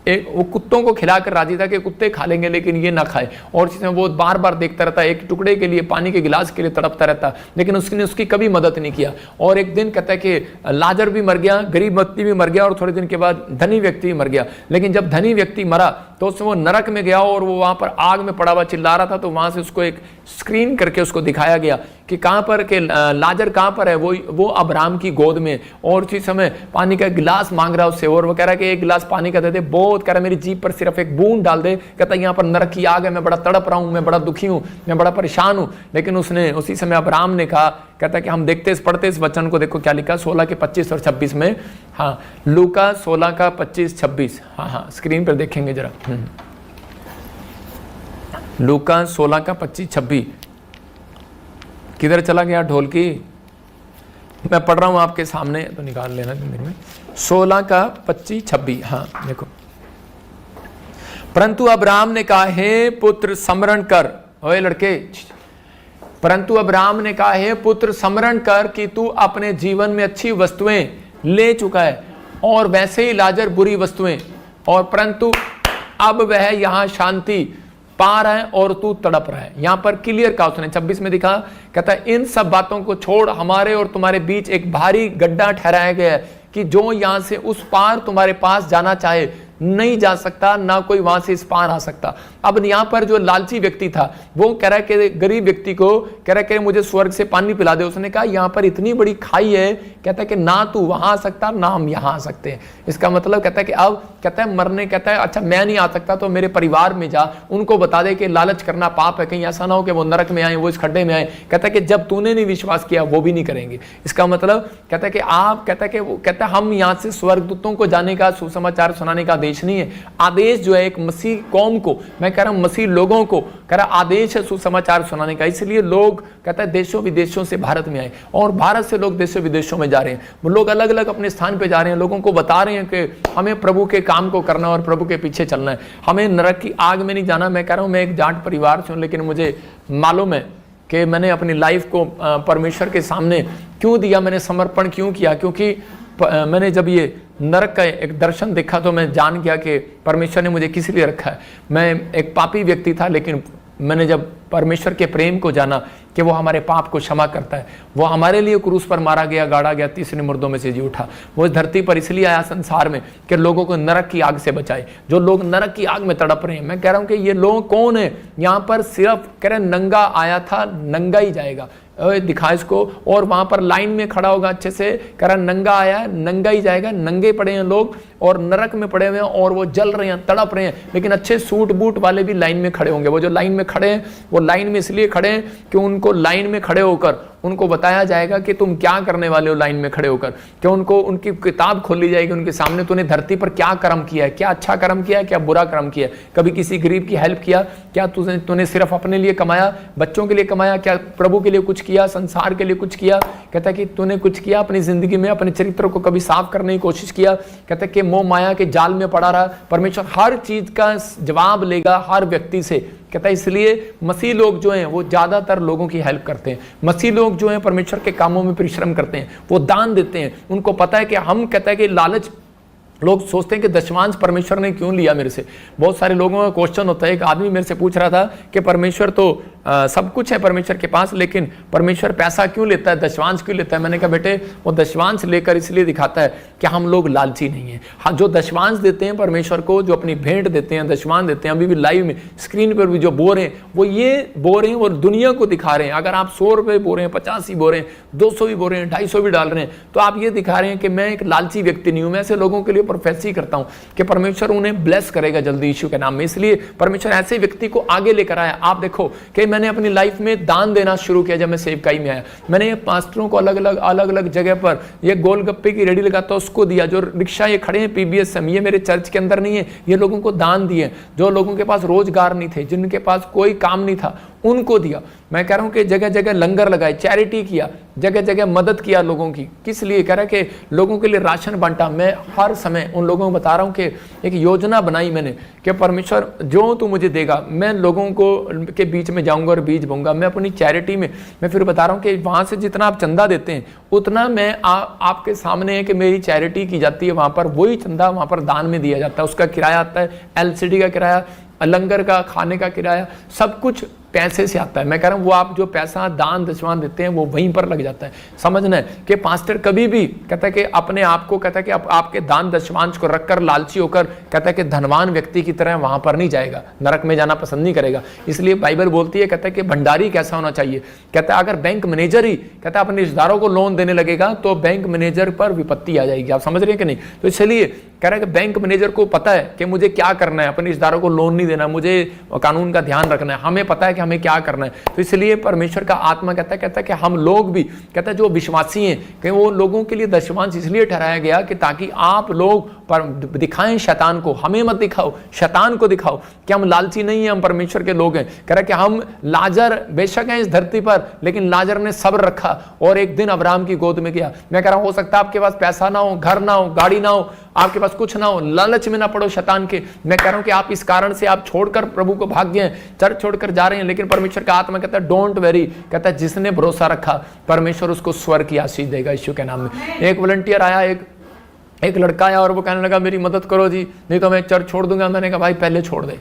वो कुत्तों को खिलाकर राजी था कि कुत्ते खा लेंगे लेकिन ये ना खाए, और इसी समय वो बार बार देखता रहता, एक टुकड़े के लिए, पानी के गिलास के लिए तड़पता रहता, लेकिन उसने उसकी कभी मदद नहीं किया। और एक दिन कहता है कि लाजर भी मर गया, गरीब व्यक्ति भी मर गया, और थोड़े दिन के बाद धनी व्यक्ति भी मर गया। लेकिन जब धनी व्यक्ति मरा तो उसमें वो नरक में गया और वो वहां पर आग में पड़ा हुआ चिल्ला रहा था। तो वहां से उसको एक स्क्रीन करके उसको दिखाया गया कि कहां पर के लाजर कहां पर है, वो अब्राहम की गोद में, और उसी समय पानी का गिलास मांग रहा उससे, और वो कह रहा है कि एक गिलास पानी का दे दे, बहुत कह रहा मेरी जीभ पर सिर्फ एक बूंद डाल दे। कहता है यहाँ पर नरक की आग है, मैं बड़ा तड़प रहा हूं, मैं बड़ा दुखी हूं, मैं बड़ा परेशान हूं। लेकिन उसने उसी समय अब्राहम ने कहा, कहता है कि हम देखते पढ़ते इस वचन को, देखो क्या लिखा 16 के 25 और 26 में। हाँ, लूका 16 का 25-26, हाँ स्क्रीन पर देखेंगे जरा। लूका 16 का 25-26 किधर चला गया ढोलकी? मैं पढ़ रहा हूं आपके सामने, तो निकाल लेना मेरे में। 16 का 25-26, हाँ देखो। परंतु अब्राहम ने कहा, हे पुत्र स्मरण कर, ओए लड़के, परंतु अब्राहम ने कहा, हे पुत्र स्मरण कर कि तू अपने जीवन में अच्छी वस्तुएं ले चुका है, और वैसे ही लाजर बुरी वस्तुएं, और परंतु अब वह यहां शांति पा रहा है और तू तड़प रहा है। यहां पर क्लियर कहा उसने 26 में दिखा, कहता है इन सब बातों को छोड़, हमारे और तुम्हारे बीच एक भारी गड्ढा ठहराया गया है कि जो यहां से उस पार तुम्हारे पास जाना चाहे नहीं जा सकता, ना कोई वहां से इस पार आ सकता। अब यहां पर जो लालची व्यक्ति था वो कह रहा है कि गरीब व्यक्ति को कह रहा है कि मुझे स्वर्ग से पानी पिला दे। उसने कहा यहां पर इतनी बड़ी खाई है, कहता है कि ना तू वहां आ सकता ना हम यहां आ सकते हैं। इसका मतलब कहता है कि अब कहता है मरने, कहता है अच्छा मैं नहीं आ सकता तो मेरे परिवार में जा, उनको बता दे कि लालच करना पाप है, कहीं ऐसा ना हो कि वो नरक में आए, वो इस खड्डे में आए। कहता है कि जब तूने नहीं विश्वास किया वो भी नहीं करेंगे। इसका मतलब कहता है कि आप, कहता है कि वो कहता है हम यहां से स्वर्गदूतों को जाने का, सुसमाचार सुनाने का आदेश नहीं है। आदेश जो है एक मसीह कौम को, मैं कह रहा हूं मसीह लोगों को कह रहा आदेश है सुसमाचार सुनाने का। इसलिए लोग कहता है देशों विदेशों से भारत में आए, और भारत से लोग देशों विदेशों में जा रहे हैं। वो लोग अलग अलग अपने स्थान पे जा रहे हैं, लोगों को बता रहे हैं कि हमें प्रभु के काम को करना और प्रभु के पीछे चलना है, हमें नरक की आग में नहीं जाना। मैं कह रहा हूं मैं एक जाट परिवार से हूं, लेकिन मुझे मालूम है कि मैंने अपनी लाइफ को परमेश्वर के सामने क्यों दिया, मैंने समर्पण क्यों किया, क्योंकि मैंने जब ये नरक का एक दर्शन देखा तो मैं जान गया कि परमेश्वर ने मुझे किस लिए रखा है। मैं एक पापी व्यक्ति था, लेकिन मैंने जब परमेश्वर के प्रेम को जाना कि वो हमारे पाप को क्षमा करता है, वो हमारे लिए क्रूस पर मारा गया, गाड़ा गया, तीसरे मुर्दों में से जी उठा, वो इस धरती पर इसलिए आया संसार में कि लोगों को नरक की आग से बचाए। जो लोग नरक की आग में तड़प रहे हैं, मैं कह रहा हूं कि ये लोग कौन है यहाँ पर? सिर्फ कह रहे नंगा आया था, नंगा ही जाएगा, दिखा इसको, और वहां पर लाइन में खड़ा होगा अच्छे से, कह रहा नंगा आया है नंगा ही जाएगा। नंगे पड़े हैं लोग और नरक में पड़े हुए हैं और वो जल रहे हैं, तड़प रहे हैं, लेकिन अच्छे सूट बूट वाले भी लाइन में खड़े होंगे। वो जो लाइन में खड़े हैं वो लाइन में इसलिए खड़े हैं कि उनको लाइन में खड़े होकर उनको बताया जाएगा कि तुम क्या करने वाले हो लाइन में खड़े होकर, कि उनको उनकी किताब खोली जाएगी उनके सामने, तूने धरती पर क्या कर्म किया है, क्या अच्छा कर्म किया है, क्या बुरा कर्म किया है, कभी किसी गरीब की हेल्प किया, क्या तूने सिर्फ अपने लिए कमाया, बच्चों के लिए कमाया, क्या प्रभु के लिए कुछ किया, संसार के लिए कुछ किया। कहता है कि तूने कुछ किया अपनी जिंदगी में, अपने चरित्र को कभी साफ करने की कोशिश किया। कहता है कि मोह माया के जाल में पड़ा रहा। परमेश्वर हर चीज का जवाब लेगा हर व्यक्ति से। कहता है इसलिए मसीह लोग जो हैं वो ज्यादातर लोगों की हेल्प करते हैं। मसीह लोग जो हैं परमेश्वर के कामों में परिश्रम करते हैं, वो दान देते हैं। उनको पता है कि हम, कहता है कि लालच, लोग सोचते हैं कि दशमांश परमेश्वर ने क्यों लिया मेरे से। बहुत सारे लोगों का क्वेश्चन होता है। एक आदमी मेरे से पूछ रहा था कि परमेश्वर तो सब कुछ है परमेश्वर के पास, लेकिन परमेश्वर पैसा क्यों लेता है, दशमांश क्यों लेता है। मैंने कहा बेटे वो दशमांश लेकर इसलिए दिखाता है कि हम लोग लालची नहीं है। हाँ, जो दशमांश देते हैं परमेश्वर को, जो अपनी भेंट देते हैं, दशमांश देते हैं, अभी भी लाइव में स्क्रीन पर भी जो बो रहे हैं, वो ये बो रहे हैं और दुनिया को दिखा रहे हैं। अगर आप 100 रुपये बो रहे हैं, 50 ही बो रहे हैं, 200 भी बो रहे हैं, 250 भी डाल रहे हैं, तो आप ये दिखा रहे हैं कि मैं एक लालची व्यक्ति नहीं हूं। मैं ऐसे लोगों के लिए प्रोफेसी करता हूं कि परमेश्वर उन्हें ब्लेस करेगा जल्दी यीशु के नाम में। इसलिए परमेश्वर ऐसे व्यक्ति को आगे लेकर आया। आप देखो कि मैंने अपनी लाइफ में दान देना शुरू किया। जब मैं सेवकाई में आया, मैंने पास्टरों को अलग अलग जगह पर ये गोलगप्पे की रेडी लगाता उसको दिया। जो रिक्शा ये खड़े हैं PBSM, ये मेरे चर्च के अंदर नहीं है, ये लोगों को दान दिए। जो लोगों के पास रोजगार नहीं थे, जिनके पास कोई काम नहीं था, उनको दिया। मैं कह रहा हूँ कि जगह जगह लंगर लगाए, चैरिटी किया, जगह जगह मदद किया लोगों की। किस लिए? कह रहा है कि लोगों के लिए राशन बांटा। मैं हर समय उन लोगों को बता रहा हूँ कि एक योजना बनाई मैंने कि परमेश्वर जो तू मुझे देगा, मैं लोगों को के बीच में जाऊंगा और बीज बोऊंगा। मैं अपनी चैरिटी में, मैं फिर बता रहा हूँ कि वहाँ से जितना आप चंदा देते हैं उतना मैं आपके सामने है कि मेरी चैरिटी की जाती है, वहाँ पर वही चंदा वहाँ पर दान में दिया जाता है। उसका किराया आता है, LCD का किराया, लंगर का, खाने का किराया, सब कुछ पैसे से आता है। मैं कह रहा हूँ वो आप जो पैसा दान दशवान देते हैं वो वहीं पर लग जाता है। समझना है कि पास्टर कभी भी कहता है कि अपने आप को, कहता है कि आपके दान दशवांश को रखकर लालची होकर, कहता है कि धनवान व्यक्ति की तरह वहां पर नहीं जाएगा, नरक में जाना पसंद नहीं करेगा। इसलिए बाइबल बोलती है, कहता है कि भंडारी कैसा होना चाहिए। कहता है अगर बैंक मैनेजर ही कहता है अपने रिश्तेदारों को लोन देने लगेगा तो बैंक मैनेजर पर विपत्ति आ जाएगी। आप समझ रहे हैं कि नहीं? तो इसलिए कह रहा है कि बैंक मैनेजर को पता है कि मुझे क्या करना है, अपने रिश्तेदारों को लोन नहीं देना, मुझे कानून का ध्यान रखना है, हमें पता है कि हमें क्या करना है। तो इसलिए परमेश्वर का आत्मा कहता है कि हम लोग भी, कहता है जो विश्वासी हैं, कि वो लोगों के लिए दशवांश इसलिए ठहराया गया कि ताकि आप लोग पर दिखाएं शैतान को। हमें मत दिखाओ, शैतान को दिखाओ कि हम लालची नहीं है, हम परमेश्वर के लोग हैं। कह रहा है कि हम लाजर बेशक हैं इस धरती पर, लेकिन लाजर ने सब्र रखा और एक दिन अब्राहम की गोद में गया। मैं कह रहा हूं हो सकता है आपके पास पैसा ना हो, घर ना हो, गाड़ी ना हो, आपके पास कुछ ना हो, लालच में ना पड़ो शैतान के। मैं कह रहा हूं कि आप इस कारण से आप छोड़कर प्रभु को भाग गए हैं, चर्च छोड़कर जा रहे हैं, लेकिन परमेश्वर का आत्मा कहता है डोंट वेरी, कहता है जिसने भरोसा रखा परमेश्वर उसको स्वर्ग की आशीष देगा यीशु के नाम में। एक वॉलंटियर आया, एक लड़का आया और वो कहने लगा मेरी मदद करो जी, नहीं तो मैं चर्च छोड़ दूंगा। मैंने कहा भाई पहले छोड़ दे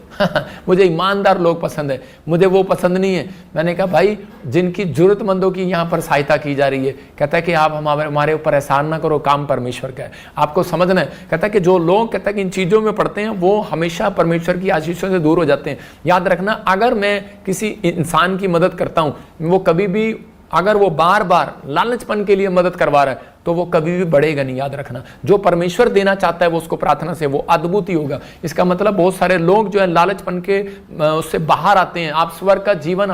मुझे ईमानदार लोग पसंद है, मुझे वो पसंद नहीं है। मैंने कहा भाई जिनकी जरूरतमंदों की यहाँ पर सहायता की जा रही है, कहता है कि आप हमारे ऊपर एहसान ना करो, काम परमेश्वर का है, आपको समझना है। कहता है कि जो लोग कहता है कि इन चीज़ों में पढ़ते हैं वो हमेशा परमेश्वर की आशीषों से दूर हो जाते हैं। याद रखना, अगर मैं किसी इंसान की मदद करता हूँ, वो कभी भी, अगर वो बार बार लालचपन के लिए मदद करवा रहा है तो वो कभी भी बढ़ेगा नहीं। याद रखना, जो परमेश्वर देना चाहता है वो उसको प्रार्थना से वो अद्भुत ही होगा। इसका मतलब बहुत सारे लोग जो है लालचपन के उससे बाहर आते हैं। आप स्वर्ग का जीवन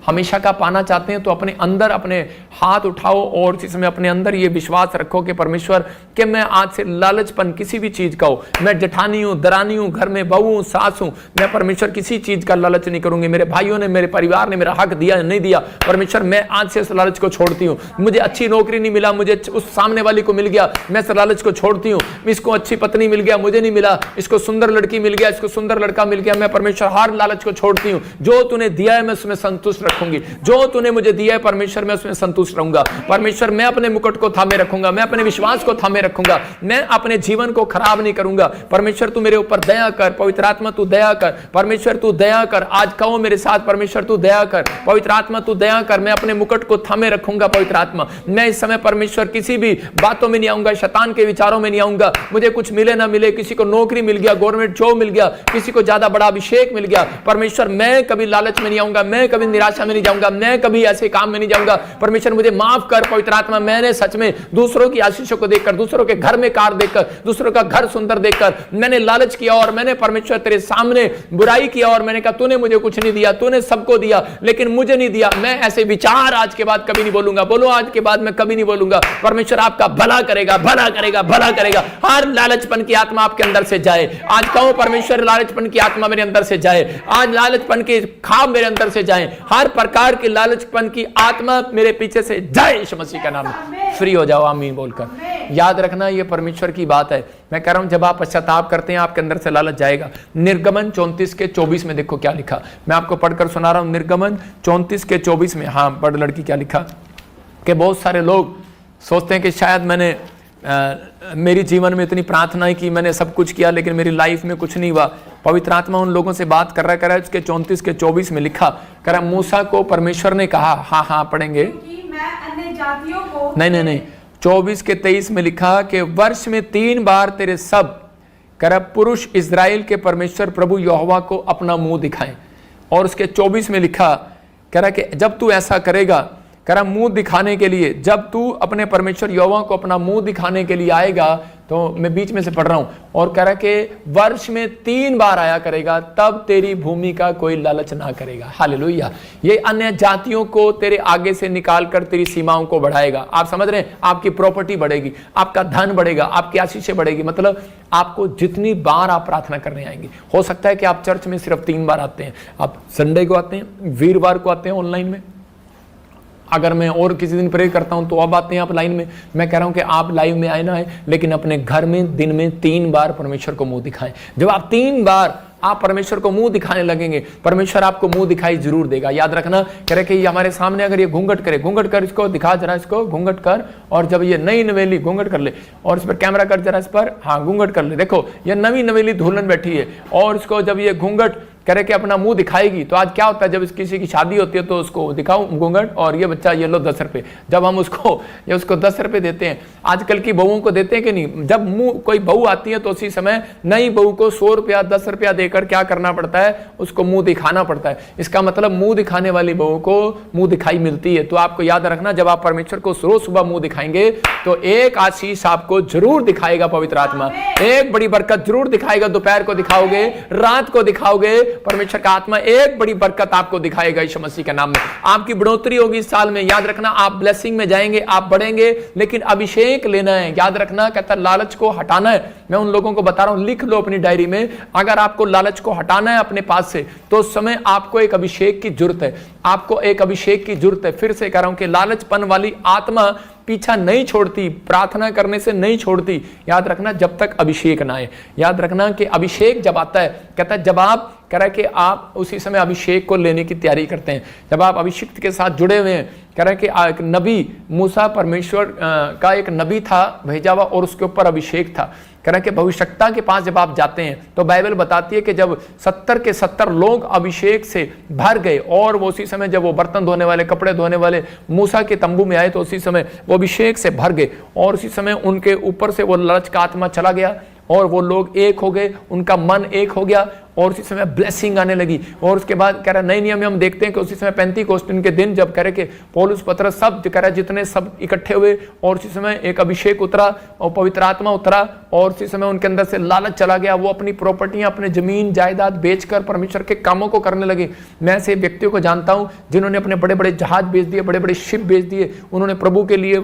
हमेशा का पाना चाहते हैं तो अपने अंदर अपने हाथ उठाओ और इसमें अपने अंदर ये विश्वास रखो कि परमेश्वर कि मैं आज से लालचपन किसी भी चीज का हो, मैं जेठानी हूँ, दरानी हूँ, घर में बहू हूँ, सास हूँ, मैं परमेश्वर किसी चीज का लालच नहीं करूंगी। मेरे भाइयों ने, मेरे परिवार ने मेरा हक दिया नहीं दिया, परमेश्वर मैं आज से इस लालच को छोड़ती हूँ। मुझे अच्छी नौकरी नहीं मिला, मुझे उस सामने वाली को मिल गया, मैं इस लालच को छोड़ती हूँ। इसको अच्छी पत्नी मिल गया, मुझे नहीं मिला, इसको सुंदर लड़की मिल गया, इसको सुंदर लड़का मिल गया, मैं परमेश्वर हर लालच को छोड़ती हूँ। जो तूने दिया है मैं उसमें संतुष्ट रखूंगी, जो तूने मुझे दिया है परमेश्वर मैं उसमें संतुष्ट रहूंगा। परमेश्वर मैं अपने मुकुट को थामे रखूंगा, मैं अपने विश्वास को थामे रखूंगा, मैं अपने जीवन को खराब नहीं करूंगा। परमेश्वर तू मेरे ऊपर दया कर, पवित्र आत्मा तू दया कर, परमेश्वर तू दया कर। आज कहो मेरे साथ, परमेश्वर तू दया कर, पवित्र आत्मा तू दया कर, मैं अपने मुकुट को थामे रखूंगा। पवित्र आत्मा, मैं इस समय परमेश्वर किसी भी बातों में नहीं आऊंगा, शैतान के विचारों में नहीं आऊंगा। मुझे कुछ मिले ना मिले, किसी को नौकरी मिल गया, गवर्नमेंट जॉब मिल गया, किसी को ज्यादा बड़ा अभिषेक मिल गया, परमेश्वर मैं कभी लालच में नहीं आऊंगा, मैं कभी निराशा में नहीं जाऊंगा, मैं कभी ऐसे काम में नहीं जाऊंगा। परमेश्वर मुझे माफ कर। पवित्र आत्मा, मैंने सच में दूसरों की आशीषों को देखकर, दूसरों के घर में कार देखकर, दूसरों का घर सुंदर देखकर मैंने लालच किया और मैंने परमेश्वर तेरे सामने बुराई किया और मैंने कहा तूने मुझे कुछ नहीं दिया, तूने सबको दिया लेकिन मुझे नहीं दिया। मैं ऐसे विचार आज के बाद कभी नहीं बोलूंगा। बोलो आज के बाद मैं कभी नहीं बोलूंगा। परमेश्वर आपका भला करेगा, भला करेगा, भला करेगा। हर लालचपन की आत्मा आपके अंदर से जाए। आज कहो परमेश्वर लालचपन की आत्मा मेरे अंदर से जाए, आज लालचपन के ख्वाब मेरे अंदर से जाए, हर प्रकार की लालचपन की आत्मा मेरे पीछे से जाए यीशु मसीह का नाम में। फ्री हो जाओ आमीन बोलकर। याद रखना ये परमेश्वर की बात है। मैं कह रहा हूं जब आप पश्चाताप करते हैं आपके अंदर से लालच जाएगा। निर्गमन 34 के 24 में देखो क्या लिखा, मैं आपको पढ़कर सुना रहा हूं। निर्गमन 34 के 24 में, हाँ पढ़ लड़की, क्या लिखा कि बहुत सारे लोग सोचते हैं कि शायद मैंने मेरी जीवन में इतनी प्रार्थनाएं की, मैंने सब कुछ किया लेकिन मेरी लाइफ में कुछ नहीं हुआ। पवित्र आत्मा उन लोगों से बात कर रहा है। उसके 34 के 24 में लिखा, कह रहा मूसा को परमेश्वर ने कहा, हाँ पढ़ेंगे,
मैं अन्य जातियों को
नहीं 24 के 23 में लिखा कि वर्ष में 3 बार तेरे सब कर पुरुष इजराइल के परमेश्वर प्रभु यहोवा को अपना मुंह दिखाएं। और उसके 24 में लिखा, कह रहा कि जब तू ऐसा करेगा, कह रहा मुंह दिखाने के लिए, जब तू अपने परमेश्वर यहोवा को अपना मुंह दिखाने के लिए आएगा तो मैं बीच में से पढ़ रहा हूं और कह रहा है कि वर्ष में 3 बार आया करेगा, तब तेरी भूमि का कोई लालच ना करेगा। हालेलुया। ये अन्य जातियों को तेरे आगे से निकाल कर तेरी सीमाओं को बढ़ाएगा। आप समझ रहे हैं, आपकी प्रॉपर्टी बढ़ेगी, आपका धन बढ़ेगा, आपकी आशीषें बढ़ेगी। मतलब आपको जितनी बार आप प्रार्थना करने आएंगे, हो सकता है कि आप चर्च में सिर्फ 3 बार आते हैं, आप संडे को आते हैं, वीरवार को आते हैं ऑनलाइन में, अगर मैं और किसी दिन प्रे करता हूं तो अब आते हैं आप लाइन में। मैं कह रहा हूं कि आप लाइव में आए ना आए, लेकिन अपने घर में दिन में 3 बार परमेश्वर को मुंह दिखाएं। जब आप 3 बार आप परमेश्वर को मुंह दिखाने लगेंगे, परमेश्वर आपको मुंह दिखाई जरूर देगा। याद रखना, कह रहे कि ये हमारे सामने अगर ये घूंघट करे, घूंघट कर, इसको दिखा जरा, इसको घूंघट कर, और जब ये नई नवेली घूंघट कर ले और इस पर कैमरा कर जरा, इस पर, हाँ घूंघट कर ले, देखो ये नवी नवेली दुल्हन बैठी है और इसको जब ये घूंघट करे कि अपना मुंह दिखाएगी, तो आज क्या होता है, जब किसी की शादी होती है तो उसको दिखाओ घूंघट, और ये बच्चा ये लो 10 रुपए, जब हम उसको 10 रुपए देते हैं, आजकल की बहुओं को देते हैं कि नहीं, जब मुंह कोई बहू आती है तो उसी समय नई बहू को 100 रुपया 10 रुपया देकर क्या करना पड़ता है, उसको मुंह दिखाना पड़ता है। इसका मतलब मुंह दिखाने वाली बहू को मुंह दिखाई मिलती है। तो आपको याद रखना, जब आप परमेश्वर को रोज सुबह मुंह दिखाएंगे तो एक आशीष आपको जरूर दिखाएगा पवित्र आत्मा, एक बड़ी बरकत जरूर दिखाएगा। दोपहर को दिखाओगे, रात को दिखाओगे, परमेश्वर का आत्मा एक बड़ी बरकत आपको दिखाएगा यीशु मसीह के नाम में। आपकी बढ़ोतरी होगी इस साल में। याद रखना, आप ब्लेसिंग में जाएंगे, आप बढ़ेंगे, लेकिन अभिषेक लेना है। याद रखना, कहता लालच को हटाना है। मैं उन लोगों को बता रहा हूं, लिख लो अपनी डायरी में, अगर आपको लालच को हटाना है अपने पास से, तो उस समय आपको एक अभिषेक की जरूरत है, आपको एक अभिषेक की जरूरत है। फिर से कह रहा हूं कि लालचपन वाली आत्मा पीछा नहीं छोड़ती, प्रार्थना करने से नहीं छोड़ती। याद रखना, जब तक अभिषेक ना आए। याद रखना कि अभिषेक जब आता है, कहता है जब आप कह रहा है कि आप उसी समय अभिषेक को लेने की तैयारी करते हैं, जब आप अभिषिक्त के साथ जुड़े हुए हैं। कह रहा है कि एक नबी मूसा परमेश्वर का एक नबी था भेजा हुआ, और उसके ऊपर अभिषेक था। कह रहा है कि भविष्यवक्ता के पास जब आप जाते हैं तो बाइबल बताती है कि जब 70 के 70 लोग अभिषेक से भर गए, और वो उसी समय जब वो बर्तन धोने वाले, कपड़े धोने वाले मूसा के तंबू में आए, तो उसी समय वो अभिषेक से भर गए, और उसी समय उनके ऊपर से वो लालच का आत्मा चला गया, और वो लोग एक हो गए, उनका मन एक हो गया, और उसी समय ब्लेसिंग आने लगी। और उसके बाद कह रहा नए नियम में हम देखते हैं कि उसी समय पेंतीकोस्तिन के दिन जब कह रहे कि पौलुस पतरस सब कह रहा जितने सब इकट्ठे हुए, और उसी समय एक अभिषेक उतरा और पवित्र आत्मा उतरा, और उसी समय उनके अंदर से लालच चला गया। वो अपनी प्रॉपर्टियां, अपने जमीन जायदाद बेचकर परमेश्वर के कामों को करने लगे। मैं ऐसे व्यक्तियों को जानता हूं जिन्होंने अपने बड़े बड़े जहाज बेच दिए, बड़े बड़े शिप बेच दिए, उन्होंने प्रभु के लिए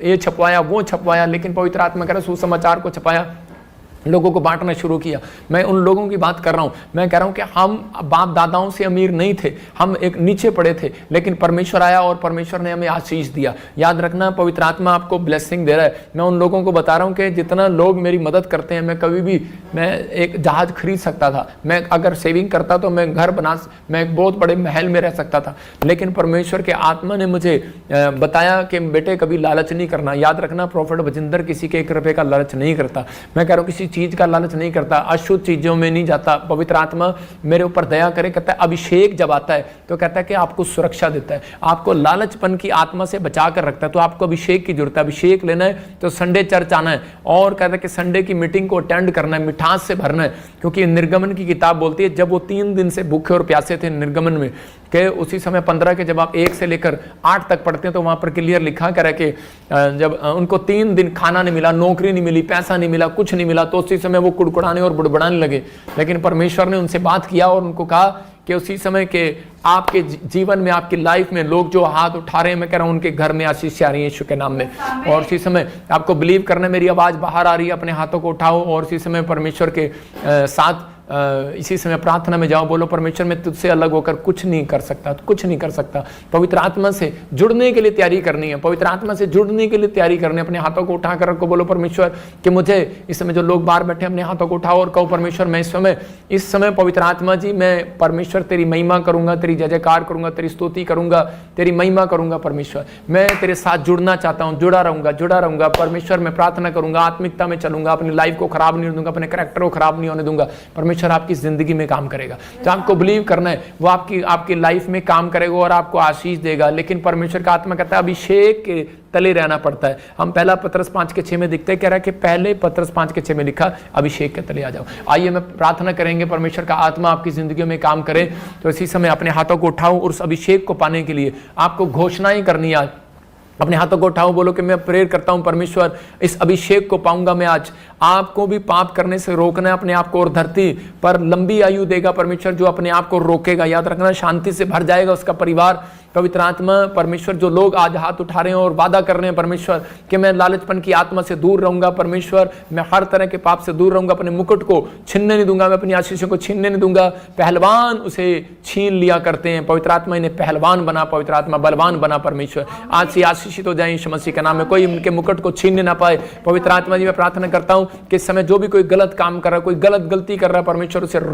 ये छपवाया, वो छपवाया, लेकिन पवित्र आत्मा कह रहा सुसमाचार को छपाया, लोगों को बांटना शुरू किया। मैं उन लोगों की बात कर रहा हूं। मैं कह रहा हूं कि हम बाप दादाओं से अमीर नहीं थे, हम एक नीचे पड़े थे, लेकिन परमेश्वर आया और परमेश्वर ने हमें आशीष दिया। याद रखना, पवित्र आत्मा आपको ब्लेसिंग दे रहा है। मैं उन लोगों को बता रहा हूं कि जितना लोग मेरी मदद करते हैं, मैं कभी भी मैं एक जहाज खरीद सकता था, मैं अगर सेविंग करता तो मैं घर बना, मैं एक बहुत बड़े महल में रह सकता था, लेकिन परमेश्वर के आत्मा ने मुझे बताया कि बेटे कभी लालच नहीं करना। याद रखना, प्रॉफिट बजिंदर किसी के 1 रुपए का लालच नहीं करता। मैं कह रहा हूं किसी चीज का लालच नहीं करता, अशुद्ध चीजों में नहीं जाता। पवित्र आत्मा मेरे ऊपर दया करे। कहता है अभिषेक जब आता है तो कहता है कि आपको सुरक्षा देता है, आपको लालचपन की आत्मा से बचा कर रखता है। तो आपको अभिषेक की जरूरत है। अभिषेक लेना है तो संडे चर्च आना है, और कहता है कि संडे की मीटिंग को अटेंड करना है, मिठास से भरना है। क्योंकि निर्गमन की किताब बोलती है जब वो 3 दिन से भूखे और प्यासे थे निर्गमन में, के उसी समय 15 के जब आप 1 से लेकर 8 तक पढ़ते हैं तो वहां पर क्लियर लिखा कर है कि जब उनको 3 दिन खाना नहीं मिला, नौकरी नहीं मिली, पैसा नहीं मिला, कुछ नहीं मिला, तो उसी समय वो कुड़कुड़ाने और बुड़बुड़ाने लगे। लेकिन परमेश्वर ने उनसे बात किया और उनको कहा कि उसी समय के आपके जीवन में, आपकी लाइफ में लोग जो हाथ उठा रहे हैं, मैं कह रहा हूं उनके घर में आशीष आ रही है यीशु के नाम में। और उसी समय आपको बिलीव करना, मेरी आवाज बाहर आ रही है, अपने हाथों को उठाओ और उसी समय परमेश्वर के साथ इसी समय प्रार्थना में जाओ। बोलो परमेश्वर मैं तुझसे अलग होकर कुछ नहीं कर सकता, कुछ नहीं कर सकता। पवित्र आत्मा से जुड़ने के लिए तैयारी करनी है, पवित्र आत्मा से जुड़ने के लिए तैयारी करनी है। अपने हाथों को उठाकर रखो, बोलो परमेश्वर कि मुझे इस समय, जो लोग बाहर बैठे अपने हाथों को उठाओ और कहो परमेश्वर मैं इस समय पवित्र आत्मा जी, मैं परमेश्वर तेरी महिमा करूंगा, तेरी जय जयकार करूंगा, तेरी स्तुति करूंगा, तेरी महिमा करूंगा। परमेश्वर मैं तेरे साथ जुड़ना चाहता हूं, जुड़ा रहूंगा। परमेश्वर मैं प्रार्थना करूंगा, आत्मिकता में चलूंगा, अपनी लाइफ को खराब नहीं दूंगा, अपने कैरेक्टर को खराब नहीं होने दूंगा। परमेश्वर आपकी जिंदगी में काम करेगा। तो आपको बिलीव करना है, वो आपकी लाइफ में काम करेगा और आपको आशीष देगा। लेकिन परमेश्वर का आत्मा कहता है अभिषेक के तले रहना पड़ता है। हम पहला पत्रस 5:6 में दिखते हैं, कह रहा है कि पहले पत्रस 5:6 में लिखा अभिषेक के तले आ जाओ। आइए मैं प्रार्थना करेंगे परमेश्वर का आत्मा आपकी जिंदगी में काम करे। तो इसी समय अपने हाथों को उठाओ और उस अभिषेक को पाने के लिए आपको घोषणाएं करनी है। अपने हाथों को उठाओ, बोलो कि मैं प्रेयर करता हूं परमेश्वर, इस अभिषेक को पाऊंगा मैं आज। आपको भी पाप करने से रोकना है अपने आप को, और धरती पर लंबी आयु देगा परमेश्वर जो अपने आप को रोकेगा। याद रखना, शांति से भर जाएगा उसका परिवार। पवित्र आत्मा परमेश्वर, जो लोग आज हाथ उठा रहे हैं और वादा कर रहे हैं परमेश्वर कि मैं लालचपन की आत्मा से दूर रहूंगा परमेश्वर, मैं हर तरह के पाप से दूर रहूंगा, अपने मुकुट को छीनने नहीं दूंगा, मैं अपनी आशीषों को छीनने नहीं दूंगा। पहलवान उसे छीन लिया करते हैं, पवित्र आत्मा इन्हें पहलवान बना, पवित्र आत्मा बलवान बना परमेश्वर। आज से आशीषित हो जाए यीशु मसीह के नाम में, कोई उनके मुकुट को छीनने ना पाए। पवित्र आत्मा जी, मैं प्रार्थना करता हूं कि इस समय जो भी कोई गलत काम कर रहा है, कोई गलत गलती कर रहा है परमेश्वर, उसे